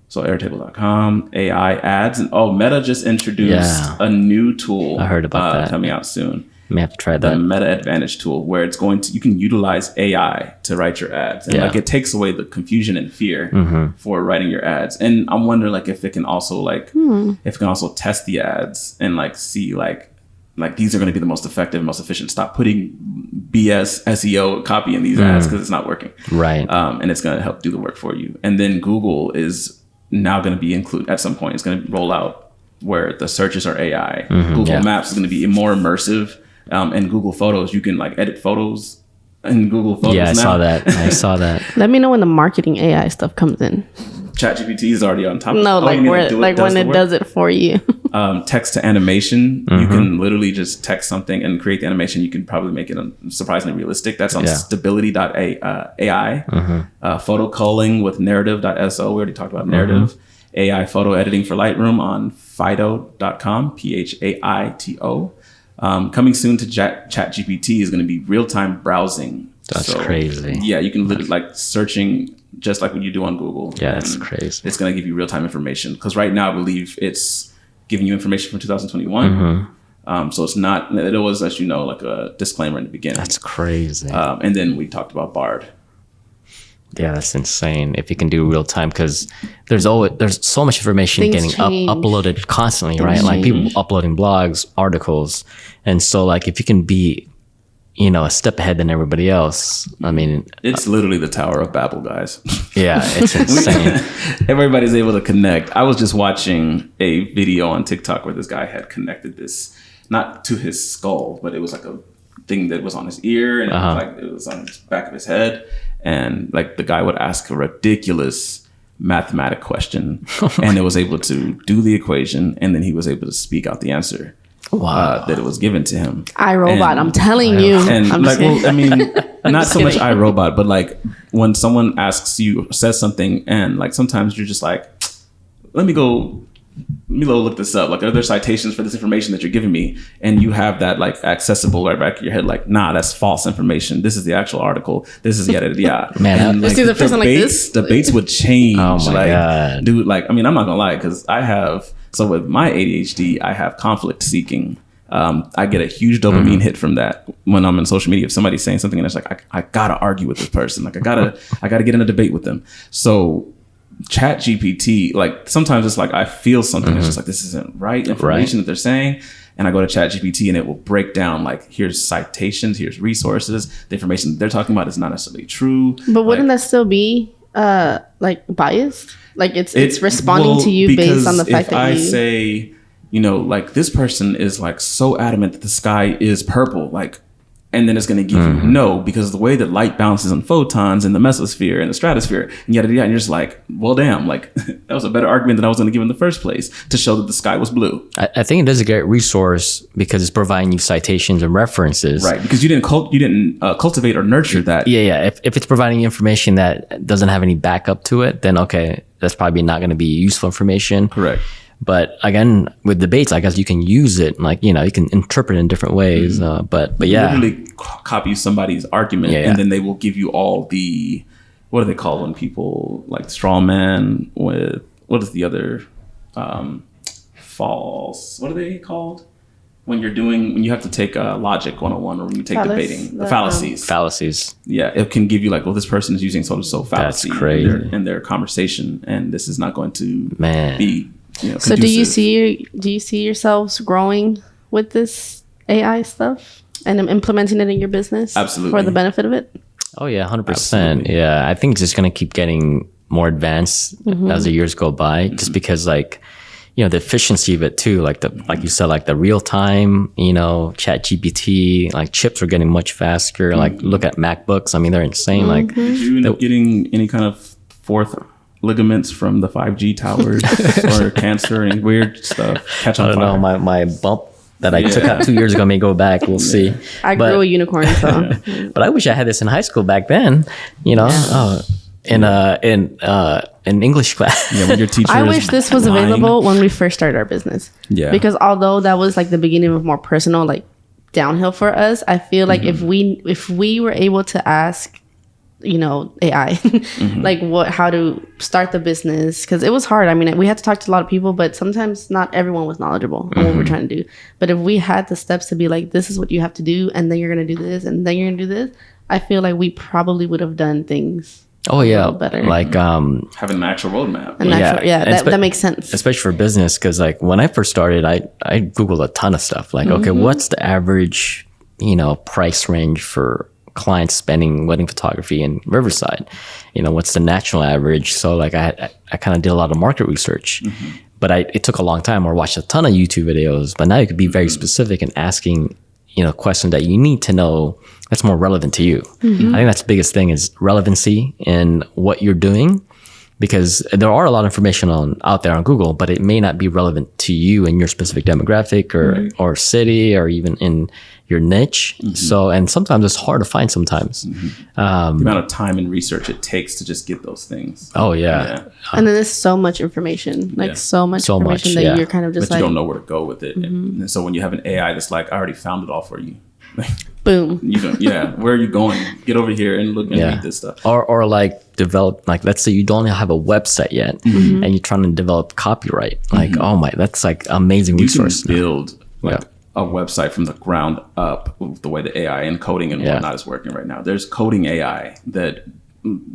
So airtable.com, AI ads. And Meta just introduced a new tool. I heard about that. Coming out soon. May have to try The that. Meta Advantage tool, where it's you can utilize AI to write your ads. And like it takes away the confusion and fear for writing your ads. And I'm wondering like if it can also test the ads and like see like these are going to be the most effective, most efficient. Stop putting BS SEO copy in these ads because it's not working. Right. And it's going to help do the work for you. And then Google is now going to be included at some point. It's going to roll out where the searches are AI. Google Maps is going to be more immersive. And Google Photos, you can like edit photos in Google Photos. Yeah, I saw that. Let me know when the marketing AI stuff comes in. ChatGPT is already on top of it. No, like when it does it for you. Text to animation, you can literally just text something and create the animation. You can probably make it surprisingly realistic. That's on stability.ai. Photo culling with narrative.so. We already talked about narrative. AI photo editing for Lightroom on Fido.com, Phaito. Coming soon to ChatGPT is going to be real-time browsing. That's crazy. Yeah, you can literally like searching just like what you do on Google. Yeah, that's crazy. It's going to give you real-time information because right now I believe it's giving you information from 2021. So it's not, it was, as you know, like a disclaimer in the beginning. That's crazy. And then we talked about Bard. Yeah, that's insane. If you can do real time, because there's so much information getting uploaded constantly, right? Like people uploading blogs, articles, and so like if you can be, a step ahead than everybody else, I mean, it's literally the Tower of Babel, guys. Yeah, it's insane. Everybody's able to connect. I was just watching a video on TikTok where this guy had connected this not to his skull, but it was like a thing that was on his ear and it was on the back of his head. And like the guy would ask a ridiculous mathematic question and it was able to do the equation. And then he was able to speak out the answer that it was given to him. iRobot, I'm telling you. And like, well, I mean, not so much iRobot, but like when someone says something and like sometimes you're just like, let me go look this up. Like, are there citations for this information that you're giving me? And you have that like accessible right back of your head. Like, nah, that's false information. This is the actual article. This is yada yada. Man, and, like, the person like this. Debates would change. Oh my God, dude. Like, I mean, I'm not gonna lie, because with my ADHD, I have conflict seeking. I get a huge dopamine hit from that when I'm in social media. If somebody's saying something and it's like, I gotta argue with this person. Like, I gotta get in a debate with them. So Chat GPT, like sometimes it's like I feel something that's just like, this isn't right information that they're saying, and I go to Chat GPT and it will break down like, here's citations, here's resources, the information that they're talking about is not necessarily true. But wouldn't that still be like biased? Like it's responding to you based on the fact that I say, like this person is like so adamant that the sky is purple, like, and then it's going to give you no, because the way that light bounces on photons in the mesosphere and the stratosphere, and yada yada, and you're just like, well, damn, like that was a better argument than I was going to give in the first place to show that the sky was blue. I think it is a great resource because it's providing you citations and references, right? Because you didn't cultivate or nurture that. Yeah. If it's providing information that doesn't have any backup to it, then okay, that's probably not going to be useful information. Correct. But again, with debates, I guess you can use it, like, you can interpret it in different ways. But yeah. Literally copy somebody's argument and then they will give you all the, what do they call when people like straw man with, what is the other, false, what are they called? When you have to take logic 101 or when you take debating, the fallacies. Fallacies. Yeah, it can give you like, well, this person is using so fallacy That's crazy. in their conversation, and this is not going to be. So do you see yourselves growing with this AI stuff and implementing it in your business? Absolutely. For the benefit of it? Oh yeah, 100%. Yeah, I think it's just going to keep getting more advanced as the years go by, just because like, the efficiency of it too, like you said, like the real time, Chat GPT, like chips are getting much faster. Like look at MacBooks. I mean, they're insane. Like, did you end up getting any kind of fourth ligaments from the 5G towers or cancer and weird stuff catch on fire? I don't know, my bump that I took out 2 years ago may go back. We'll see. I grew a unicorn, so. But I wish I had this in high school back then, in English class. Yeah, when your teacher I is wish this was lying. available when we first started our business. Yeah. Because although that was like the beginning of more personal, like downhill for us, I feel like if we were able to ask, you know, AI, like how to start the business, because it was hard. I mean, we had to talk to a lot of people, but sometimes not everyone was knowledgeable on what we're trying to do. But if we had the steps to be like, this is what you have to do, and then you're going to do this, and then you're going to do this, I feel like we probably would have done things. Oh yeah, better. like having an actual roadmap. That makes sense. Especially for business, because like when I first started, I Googled a ton of stuff. Like, okay, what's the average, you know, price range for clients spending wedding photography in Riverside? You know, what's the national average? So like I kind of did a lot of market research, but it took a long time. Or watched a ton of YouTube videos. But now you could be very specific in asking, you know, questions that you need to know that's more relevant to you. I think that's the biggest thing is relevancy in what you're doing, because there are a lot of information out there on Google, but it may not be relevant to you and your specific demographic or city or even in your niche. So, and sometimes it's hard to find sometimes. The amount of time and research it takes to just get those things. Oh yeah. And then there's so much information, like so much information that you're kind of just but like, you don't know where to go with it. And so when you have an AI that's like, I already found it all for you. boom. You don't, where are you going? Get over here and look and read this stuff. Or like develop, like let's say you don't have a website yet and you're trying to develop copyright. Like, oh my, that's like amazing resource. You can build like a website from the ground up with the way the AI and coding and whatnot is working right now. There's coding AI that,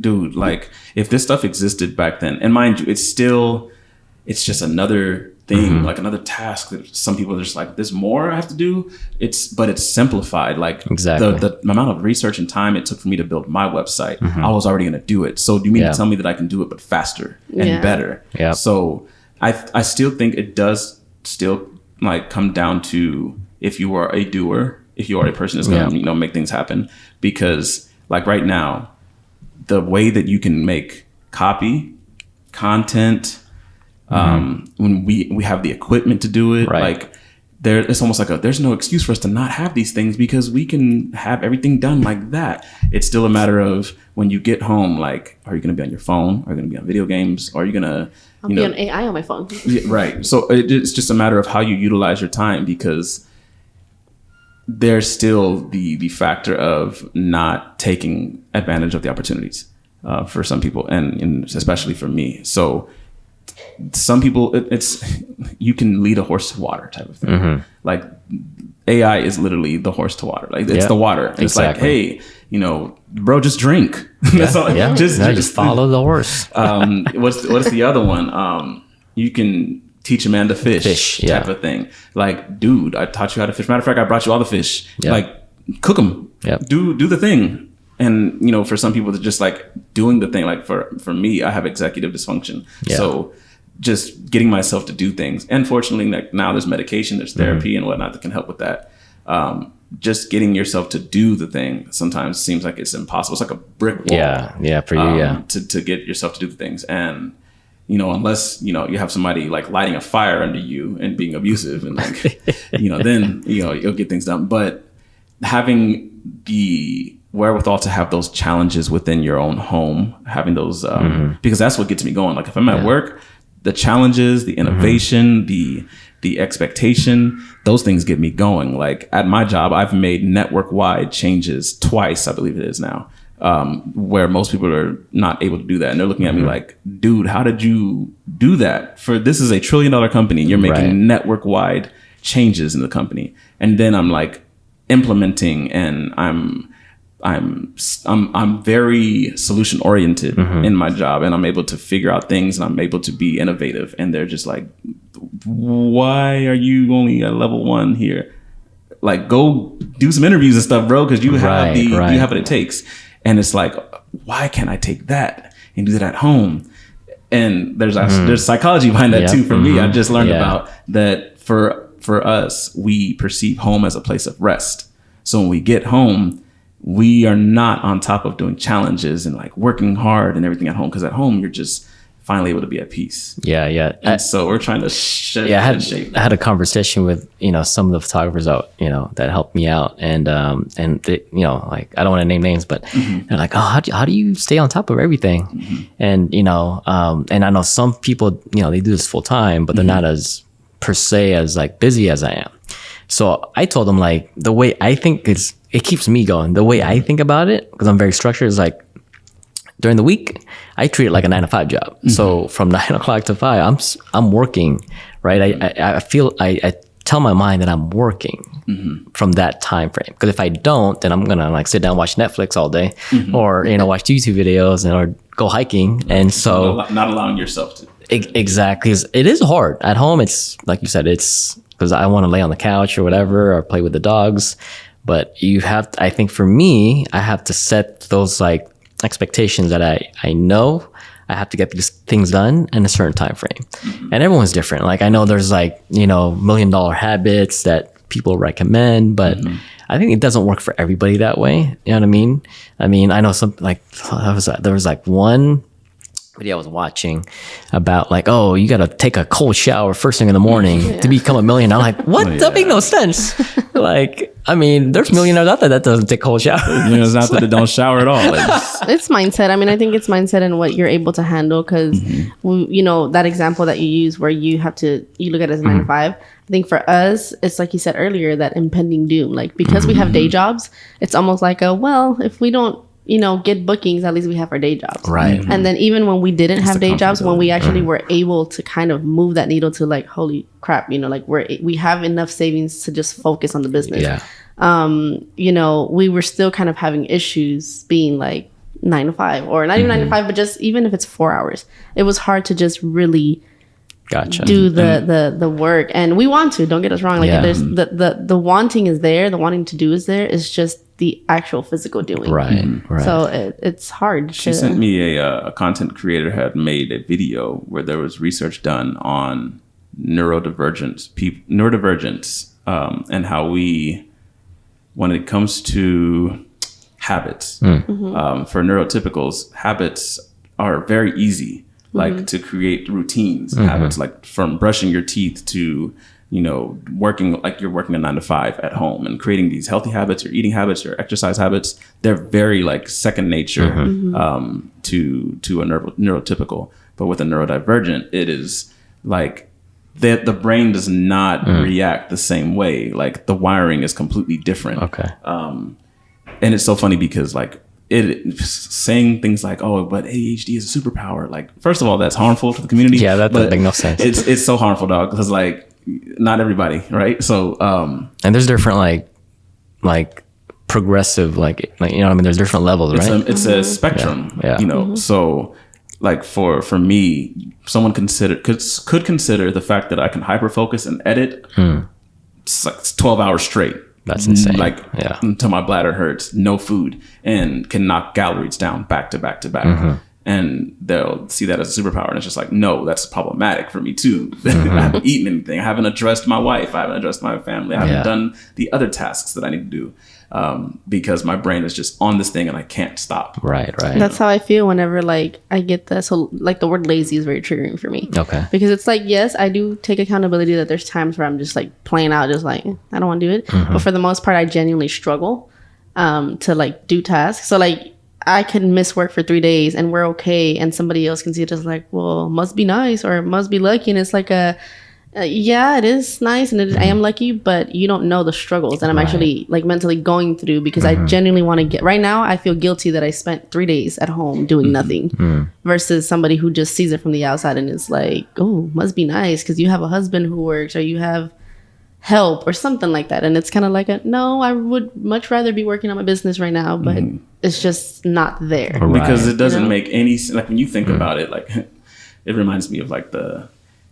dude, like if this stuff existed back then, and mind you, it's just another thing, like another task that some people are just like, there's more I have to do. But it's simplified. Like the amount of research and time it took for me to build my website, I was already going to do it. So do you mean to tell me that I can do it, but faster and better? Yeah. So I still think it does still like come down to if you are a doer, if you are a person that's going to, you know, make things happen. Because like right now, the way that you can make copy, content, when we have the equipment to do it, like it's almost like there's no excuse for us to not have these things because we can have everything done like that. It's still a matter of when you get home, like, are you going to be on your phone? Are you going to be on video games? Are you going to, I'll be on AI on my phone. Right. So it's just a matter of how you utilize your time, because there's still the factor of not taking advantage of the opportunities for some people, and especially for me. So some people, it's you can lead a horse to water type of thing. Like AI is literally the horse to water. Like it's the water. It's like, hey, you know, bro, just drink. That's all. Just follow the horse. What's the other one? You can teach a man to fish type of thing. Like, dude, I taught you how to fish. Matter of fact, I brought you all the fish. Like, cook them. Do the thing. And, you know, for some people, it's just like doing the thing. Like for me, I have executive dysfunction. So just getting myself to do things. And fortunately, like now there's medication, there's therapy and whatnot that can help with that. Just getting yourself to do the thing sometimes seems like it's impossible. It's like a brick wall. For you, to get yourself to do the things. And, you know, unless, you know, you have somebody like lighting a fire under you and being abusive and like, you know, then, you know, you'll get things done. But having the wherewithal to have those challenges within your own home, having those, because that's what gets me going. Like if I'm at work, the challenges, the innovation, the expectation, those things get me going. Like at my job, I've made network-wide changes twice, I believe it is now, where most people are not able to do that. And they're looking at me like, dude, how did you do that? This is $1 trillion company. You're making network-wide changes in the company. And then I'm like implementing, and I'm very solution oriented in my job, and I'm able to figure out things, and I'm able to be innovative. And they're just like, why are you only at level 1 here? Like, go do some interviews and stuff, bro, because you have you have what it takes. And it's like, why can't I take that and do that at home? And there's psychology behind that too. For me, I just learned about that. For us, we perceive home as a place of rest. So when we get home, we are not on top of doing challenges and like working hard and everything at home. Because at home, you're just finally able to be at peace. Yeah. And so we're trying to shape I had a conversation with, some of the photographers out, that helped me out. And they, like, I don't want to name names, but they're like, oh, how do you stay on top of everything? And, and I know some people, they do this full time, but they're not as per se as like busy as I am. So I told them, like, the way I think it keeps me going. The way I think about it, because I'm very structured, is like, during the week, I treat it like a 9-to-5 job. So from 9 o'clock to 5, I'm working, right? I feel I tell my mind that I'm working from that time frame. Because if I don't, then I'm gonna like sit down and watch Netflix all day, or watch YouTube videos or go hiking. And so not allowing yourself to. Exactly, it is hard at home. It's like you said, it's because I want to lay on the couch or whatever, or play with the dogs. But I think for me, I have to set those like expectations that I know I have to get these things done in a certain time frame. And everyone's different. Like, I know there's like, $1 million habits that people recommend, but I think it doesn't work for everybody that way. You know what I mean? I know some, like, there was like one video I was watching about like, oh, you got to take a cold shower first thing in the morning to become a millionaire. I'm like, what? That makes no sense. Like, there's millionaires out there that doesn't take cold showers. Millionaires out there that don't shower at all. Like, it's mindset. I think it's mindset and what you're able to handle. Because, that example that you use where you look at it as 9 to 5. I think for us, it's like you said earlier, that impending doom. Like, because we have day jobs, it's almost like if we don't, get bookings, at least we have our day jobs. Right. And then even when we didn't have day jobs, when we actually were able to kind of move that needle to like, holy crap, like we have enough savings to just focus on the business. Yeah. We were still kind of having issues being like 9 to 5, or not even 9 to 5, but just even if it's 4 hours, it was hard to just really do the work. And we want to, don't get us wrong. Like, there's the wanting is there, the wanting to do is there. It's just the actual physical doing. Right. So it's hard. She sent me a content creator had made a video where there was research done on neurodivergence, and how we, when it comes to habits, for neurotypicals, habits are very easy. Like to create routines, habits, like from brushing your teeth to, working like you're working a 9 to 5 at home, and creating these healthy habits or eating habits or exercise habits. They're very like second nature to a neurotypical. But with a neurodivergent, it is like the brain does not react the same way. Like the wiring is completely different. Okay. And it's so funny because like, saying things like, oh, but ADHD is a superpower. Like, first of all, that's harmful to the community. Yeah, that doesn't make no sense. It's so harmful, dog, because like not everybody, right? So and there's different like progressive, like there's different levels, right? It's a spectrum. Yeah. So like for me, someone could consider the fact that I can hyper focus and edit 12 hours straight. That's insane. Like, until my bladder hurts, no food, and can knock calories down back to back to back. And they'll see that as a superpower. And it's just like, no, that's problematic for me too. I haven't eaten anything. I haven't addressed my wife. I haven't addressed my family. I haven't done the other tasks that I need to do. Because my brain is just on this thing and I can't stop. Right. That's how I feel whenever like I get that. So like the word lazy is very triggering for me. Okay. Because it's like, yes, I do take accountability that there's times where I'm just like playing out, just like, I don't want to do it. But for the most part, I genuinely struggle to like do tasks. So like I can miss work for 3 days and we're okay. And somebody else can see it as like, well, must be nice or must be lucky. And it's like yeah, it is nice and I am lucky, but you don't know the struggles that I'm actually like mentally going through, because I genuinely want to get right now. I feel guilty that I spent 3 days at home doing nothing versus somebody who just sees it from the outside and is like, oh, must be nice because you have a husband who works or you have help or something like that. And it's kind of like no, I would much rather be working on my business right now, but it's just not there. Because it doesn't make any sense. Like when you think about it, like it reminds me of like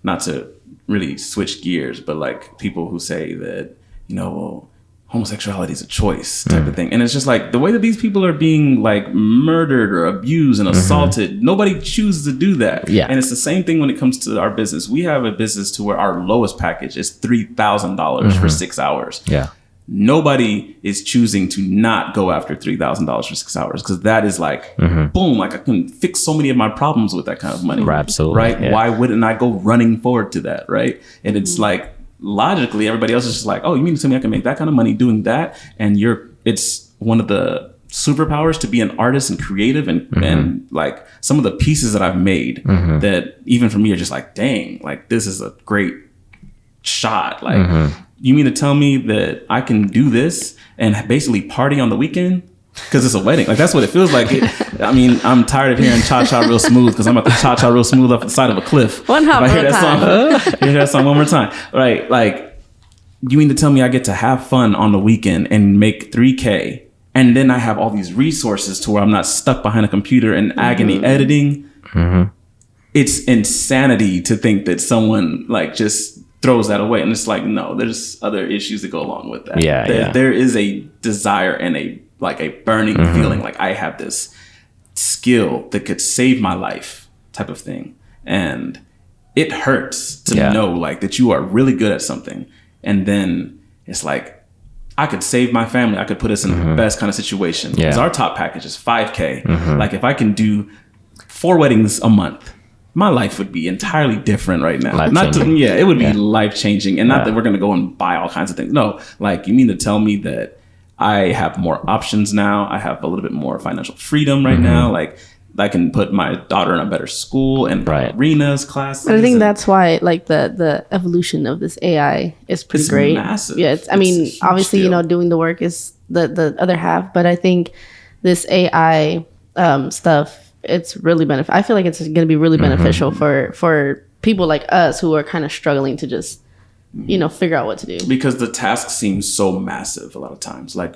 not to really switch gears, but like people who say that, well, homosexuality is a choice type of thing. And it's just like the way that these people are being like murdered or abused and assaulted, nobody chooses to do that. Yeah. And it's the same thing when it comes to our business. We have a business to where our lowest package is $3,000 for 6 hours. Yeah. nobody is choosing to not go after $3,000 for 6 hours, because that is like, boom, like I can fix so many of my problems with that kind of money. Right, absolutely. Right? Yeah. Why wouldn't I go running forward to that? Right? And it's like, logically, everybody else is just like, oh, you mean to tell me I can make that kind of money doing that? And it's one of the superpowers to be an artist and creative, and like some of the pieces that I've made that even for me are just like, dang, like this is a great shot. Like, you mean to tell me that I can do this and basically party on the weekend? Because it's a wedding. Like, that's what it feels like. I mean, I'm tired of hearing cha-cha real smooth, because I'm about to cha-cha real smooth off the side of a cliff. One hop If I at a time. hear that song one more time. Right. Like, you mean to tell me I get to have fun on the weekend and make $3K, and then I have all these resources to where I'm not stuck behind a computer in agony editing? It's insanity to think that someone like just throws that away. And it's like, no, there's other issues that go along with that. There is a desire and a burning feeling like I have this skill that could save my life type of thing. And it hurts to know like that you are really good at something. And then it's like, I could save my family. I could put us in the best kind of situation. Because our top package is $5K. Like, if I can do 4 weddings a month, my life would be entirely different right now. It would be life changing. And not that we're going to go and buy all kinds of things. No, like, you mean to tell me that I have more options now? I have a little bit more financial freedom right now. Like, I can put my daughter in a better school and arenas, classes. And I think that's why, like, the evolution of this AI is pretty great. Massive. Yeah, I mean, obviously, deal. doing the work is the other half, but I think this AI stuff, it's really I feel like it's going to be really beneficial for people like us who are kind of struggling to just, figure out what to do. Because the task seems so massive a lot of times. Like,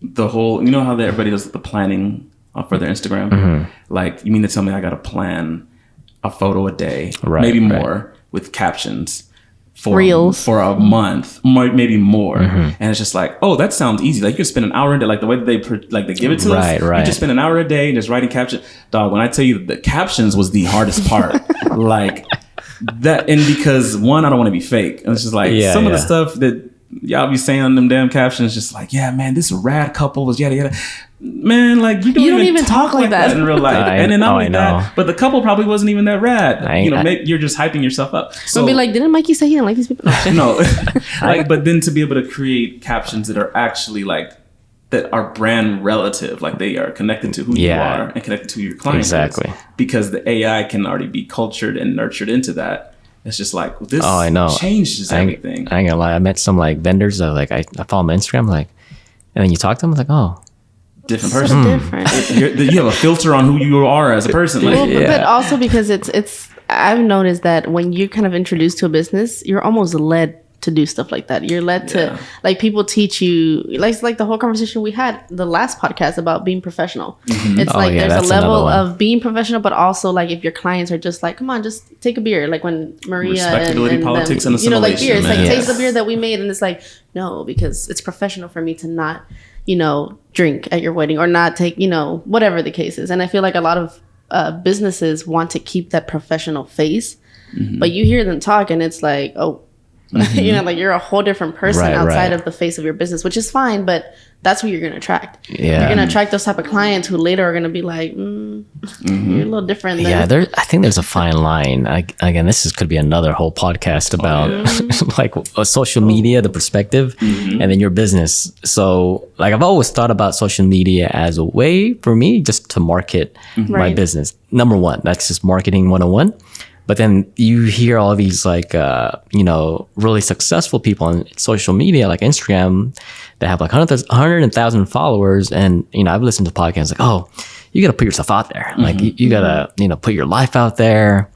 the whole, how everybody does the planning for their Instagram? Like, you mean to tell me I got to plan a photo a day, maybe more, with captions for Reels for a month, maybe more. And it's just like, oh, that sounds easy. Like, you could spend an hour a day, like the way that they give it to us. You just spend an hour a day just writing captions. Dog, when I tell you the captions was the hardest part, like that. And because one, I don't want to be fake. And it's just like some of the stuff that y'all be saying on them damn captions, just like, yeah, man, this rad couple was yada yada. Man, like, you don't even talk like that in real life. And then not only that, but the couple probably wasn't even that rad. Maybe you're just hyping yourself up. So be like, didn't Mikey say he didn't like these people? No. But then to be able to create captions that are actually like, that are brand relative, like they are connected to who you are and connected to your client. Exactly. Because the AI can already be cultured and nurtured into that. It's just like, this changes everything. I ain't gonna lie. I met some like vendors that like I follow them on Instagram, like, and then you talk to them, like, oh, different person. Different. You have a filter on who you are as a person. Like, but also because it's I've noticed that when you're kind of introduced to a business, you're almost led to do stuff like that. You're led to, like, people teach you, like the whole conversation we had the last podcast about being professional. It's like there's a level of being professional, but also like if your clients are just like, come on, just take a beer. Like when Maria respectability, and politics, them, and assimilation. like beer. It's like, taste the beer that we made, and it's like, no, because it's professional for me to not, drink at your wedding or not take, whatever the case is. And I feel like a lot of businesses want to keep that professional face, but you hear them talk and it's like, oh, like you're a whole different person outside of the face of your business, which is fine, but that's who you're going to attract. You're going to attract those type of clients who later are going to be like, you're a little different. I think there's a fine line. Again, could be another whole podcast about like social media, the perspective, and then your business. So like, I've always thought about social media as a way for me just to market my business. Number one, that's just marketing 101. But then you hear all these like, really successful people on social media, like Instagram, that have like 100,000 followers. And, I've listened to podcasts like, oh, you got to put yourself out there. Like you got to, put your life out there.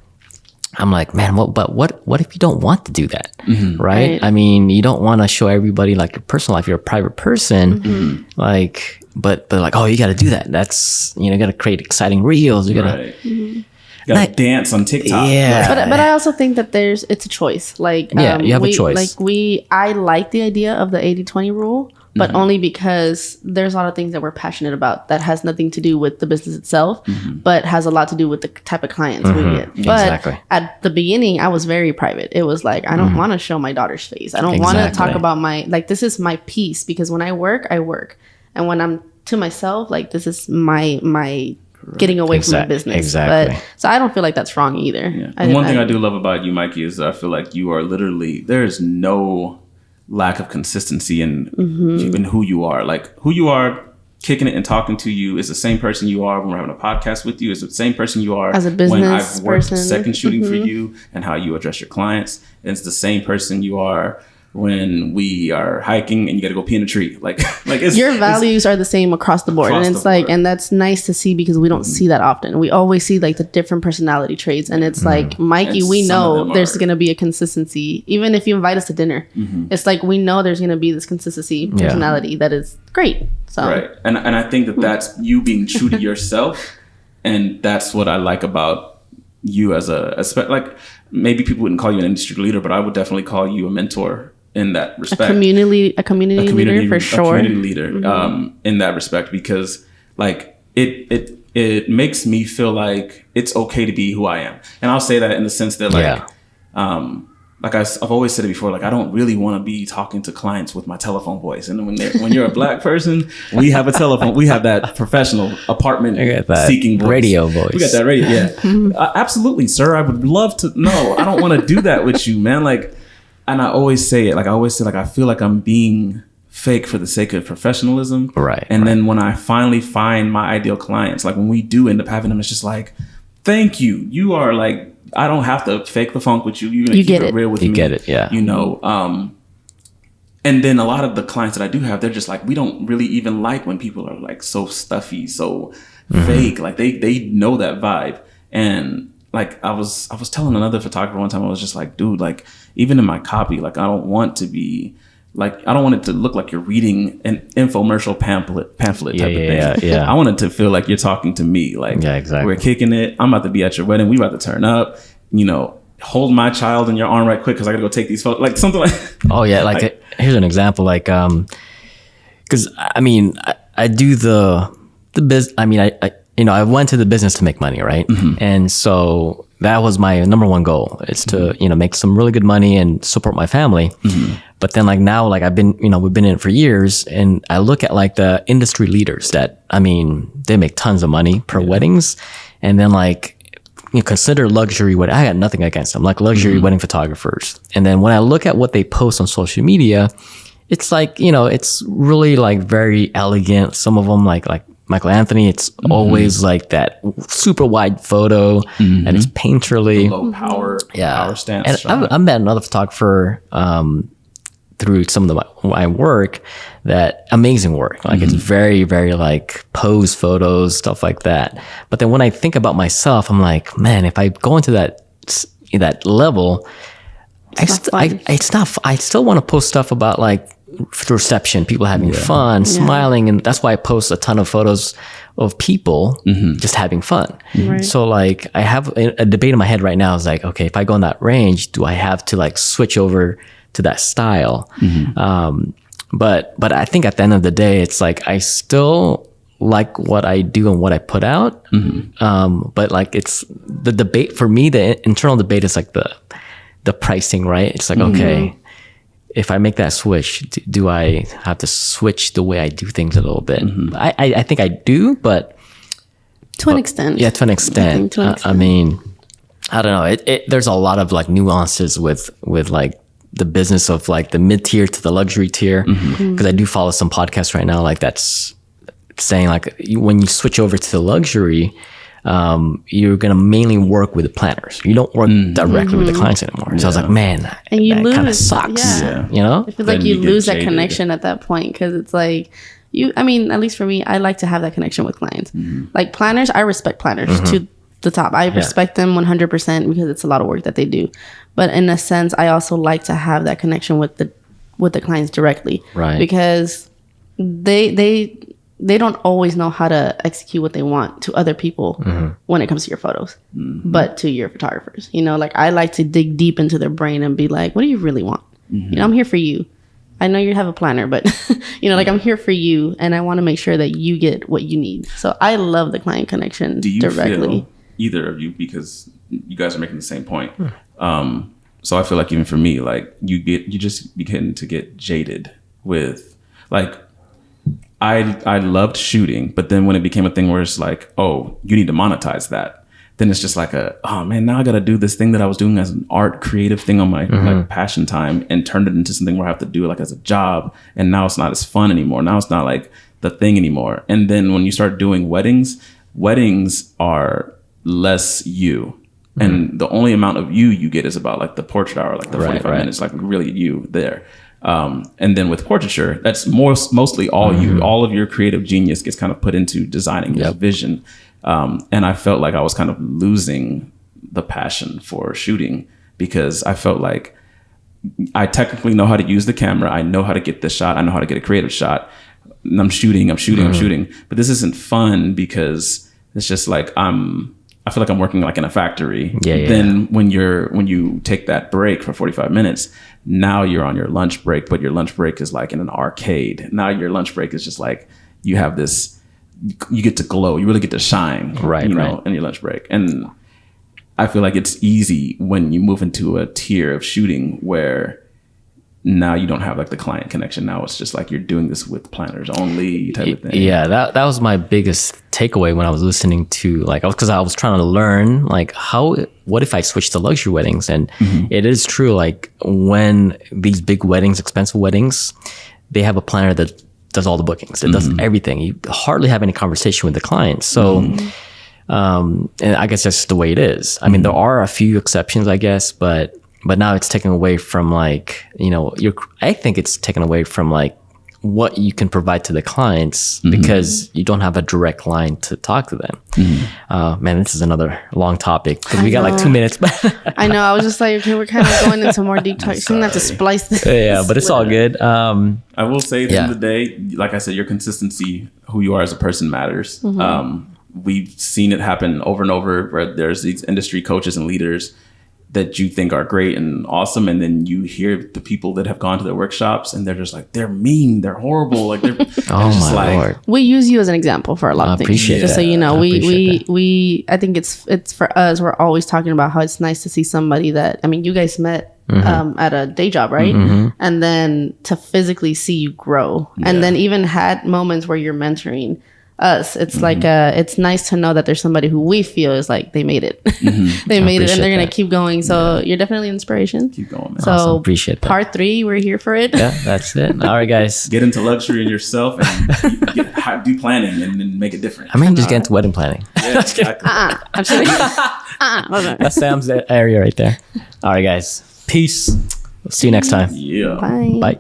I'm like, man, what if you don't want to do that? Right? I mean, you don't want to show everybody like your personal life. You're a private person. Like, but like, oh, you got to do that. That's, you got to create exciting reels. You got to. You gotta dance on TikTok. Yeah. But I also think that it's a choice. Like, you have a choice. Like I like the idea of the 80-20 rule, but only because there's a lot of things that we're passionate about that has nothing to do with the business itself, but has a lot to do with the type of clients we get. But at the beginning, I was very private. It was like, I don't want to show my daughter's face. I don't want to talk about this is my piece, because when I work, I work. And when I'm to myself, like, this is my getting away from my business. But so I don't feel like that's wrong either. Yeah. And one thing I do love about you, Mikey, is that I feel like you are literally, there's no lack of consistency in who you are. Like, who you are kicking it and talking to you is the same person you are when we're having a podcast with you. It's the same person you are as a business when I've worked person. Second shooting for you, and how you address your clients. And it's the same person you are when we are hiking and you got to go pee in a tree. Like your values are the same across the board. And it's like, and that's nice to see, because we don't see that often. We always see like the different personality traits. And it's like, Mikey, and we know there's going to be a consistency. Even if you invite us to dinner, it's like, we know there's going to be this consistency personality that is great. So right. And I think that's you being true to yourself. And that's what I like about you as like, maybe people wouldn't call you an industry leader, but I would definitely call you a mentor in that respect. A community leader for sure. A community leader in that respect, because like it makes me feel like it's okay to be who I am. And I'll say that in the sense that like I've always said it before, like, I don't really want to be talking to clients with my telephone voice. And when you're a black person, we have a telephone. We have that professional apartment seeking voice. Radio voice. We got that radio. Yeah, absolutely, sir. I would love to. No, I don't want to do that with you, man. Like, and I always say it. Like, I always say, like, I feel like I'm being fake for the sake of professionalism. Right. And then when I finally find my ideal clients, like when we do end up having them, it's just like, thank you. You are like, I don't have to fake the funk with you. You're gonna keep it real with me. You get it, yeah. You know, and then a lot of the clients that I do have, they're just like, we don't really even like when people are like so stuffy, so fake. Like they know that vibe. And like I was telling another photographer one time, I was just like, dude, like even in my copy, like I don't want to be like, I don't want it to look like you're reading an infomercial pamphlet type of thing. Yeah. I want it to feel like you're talking to me. Like, we're kicking it. I'm about to be at your wedding. We about to turn up. You know, hold my child in your arm right quick because I got to go take these photos. Like something like. Oh yeah, like here's an example. Like, because I mean, I do the biz. I mean, I went to the business to make money, right? And so that was my number one goal. Is to make some really good money and support my family. But then like now, like I've been, we've been in it for years, and I look at like the industry leaders that, I mean, they make tons of money per weddings. And then like, consider luxury wedding. I got nothing against them, like luxury wedding photographers. And then when I look at what they post on social media, it's like, it's really like very elegant. Some of them like Michael Anthony, it's always like that super wide photo and it's painterly. Low power stance. And I met another photographer through some of my work, that amazing work. Like it's very, very like pose photos, stuff like that. But then when I think about myself, I'm like, man, if I go into that level, I still want to post stuff about like the reception, people having fun, smiling. And that's why I post a ton of photos of people just having fun. Right. So like I have a debate in my head right now is like, okay, if I go in that range, do I have to like switch over to that style? But I think at the end of the day, it's like I still like what I do and what I put out. But like it's the debate for me, the internal debate is like the pricing, right? It's like, okay, if I make that switch, do I have to switch the way I do things a little bit? I think I do, but to an extent. Yeah, to an extent. I mean, I don't know. There's a lot of like nuances with like the business of like the mid tier to the luxury tier, because I do follow some podcasts right now like that's saying like when you switch over to the luxury, you're gonna mainly work with the planners. You don't work directly with the clients anymore. So I was like, man, and you lose. Kind of sucks. You know, I feel like you lose that connection at that point, because it's like I mean, at least for me, I like to have that connection with clients. Like planners, I respect planners to the top. I respect them 100% because it's a lot of work that they do. But in a sense, I also like to have that connection with the clients directly, right? Because they don't always know how to execute what they want to other people when it comes to your photos, but to your photographers. Like I like to dig deep into their brain and be like, what do you really want? I'm here for you. I know you have a planner, but you know, like I'm here for you, and I want to make sure that you get what you need. So I love the client connection directly. Feel, either of you, because you guys are making the same point. So I feel like even for me, like you just begin to get jaded with like, I loved shooting, but then when it became a thing where it's like, oh, you need to monetize that, then it's just like oh man, now I got to do this thing that I was doing as an art creative thing on my like passion time and turned it into something where I have to do it like as a job. And now it's not as fun anymore. Now it's not like the thing anymore. And then when you start doing weddings are less you. And the only amount of you get is about like the portrait hour, like the 45 minutes, like really you there. And then with portraiture, that's mostly all you. All of your creative genius gets kind of put into designing this vision. And I felt like I was kind of losing the passion for shooting because I felt like I technically know how to use the camera. I know how to get the shot. I know how to get a creative shot. And I'm shooting. But this isn't fun because it's just like I feel like I'm working like in a factory. Then when you take that break for 45 minutes, now you're on your lunch break, but your lunch break is like in an arcade. Now your lunch break is just like you have this. You get to glow. You really get to shine, you know, in your lunch break. And I feel like it's easy when you move into a tier of shooting where now you don't have like the client connection. Now it's just like you're doing this with planners only type of thing. Yeah, that was my biggest takeaway when I was listening to like, because I was trying to learn like what if I switch to luxury weddings? And it is true, like when these big weddings, expensive weddings, they have a planner that does all the bookings. It does everything. You hardly have any conversation with the client. So, and I guess that's just the way it is. I mean, there are a few exceptions, I guess, but now it's taken away from like, you know, I think it's taken away from like what you can provide to the clients because you don't have a direct line to talk to them. Man, this is another long topic because we got like 2 minutes. I know. I was just like, okay, we're kind of going into more deep talk. So I'm gonna have to splice this. Yeah, but it's all good. I will say at the end of the day, like I said, your consistency, who you are as a person matters. We've seen it happen over and over where there's these industry coaches and leaders that you think are great and awesome, and then you hear the people that have gone to their workshops and they're just like, they're mean, they're horrible, like they're oh my Lord. We use you as an example for a lot of things. Appreciate just that. So you know, we I think it's for us, we're always talking about how it's nice to see somebody that, I mean, you guys met at a day job, right? And then to physically see you grow, and then even had moments where you're mentoring us. It's like it's nice to know that there's somebody who we feel is like they made it. They made it and they're gonna keep going. So you're definitely an inspiration. Keep going, man. So awesome. Appreciate that. Part 3, we're here for it. Yeah, that's it. All right, guys. Get into luxury in yourself and do planning and then make it different. I mean, just get into wedding planning. Yeah, exactly. I'm sorry. That's Sam's area right there. All right, guys. Peace. See you next time. Yeah. Bye. Bye.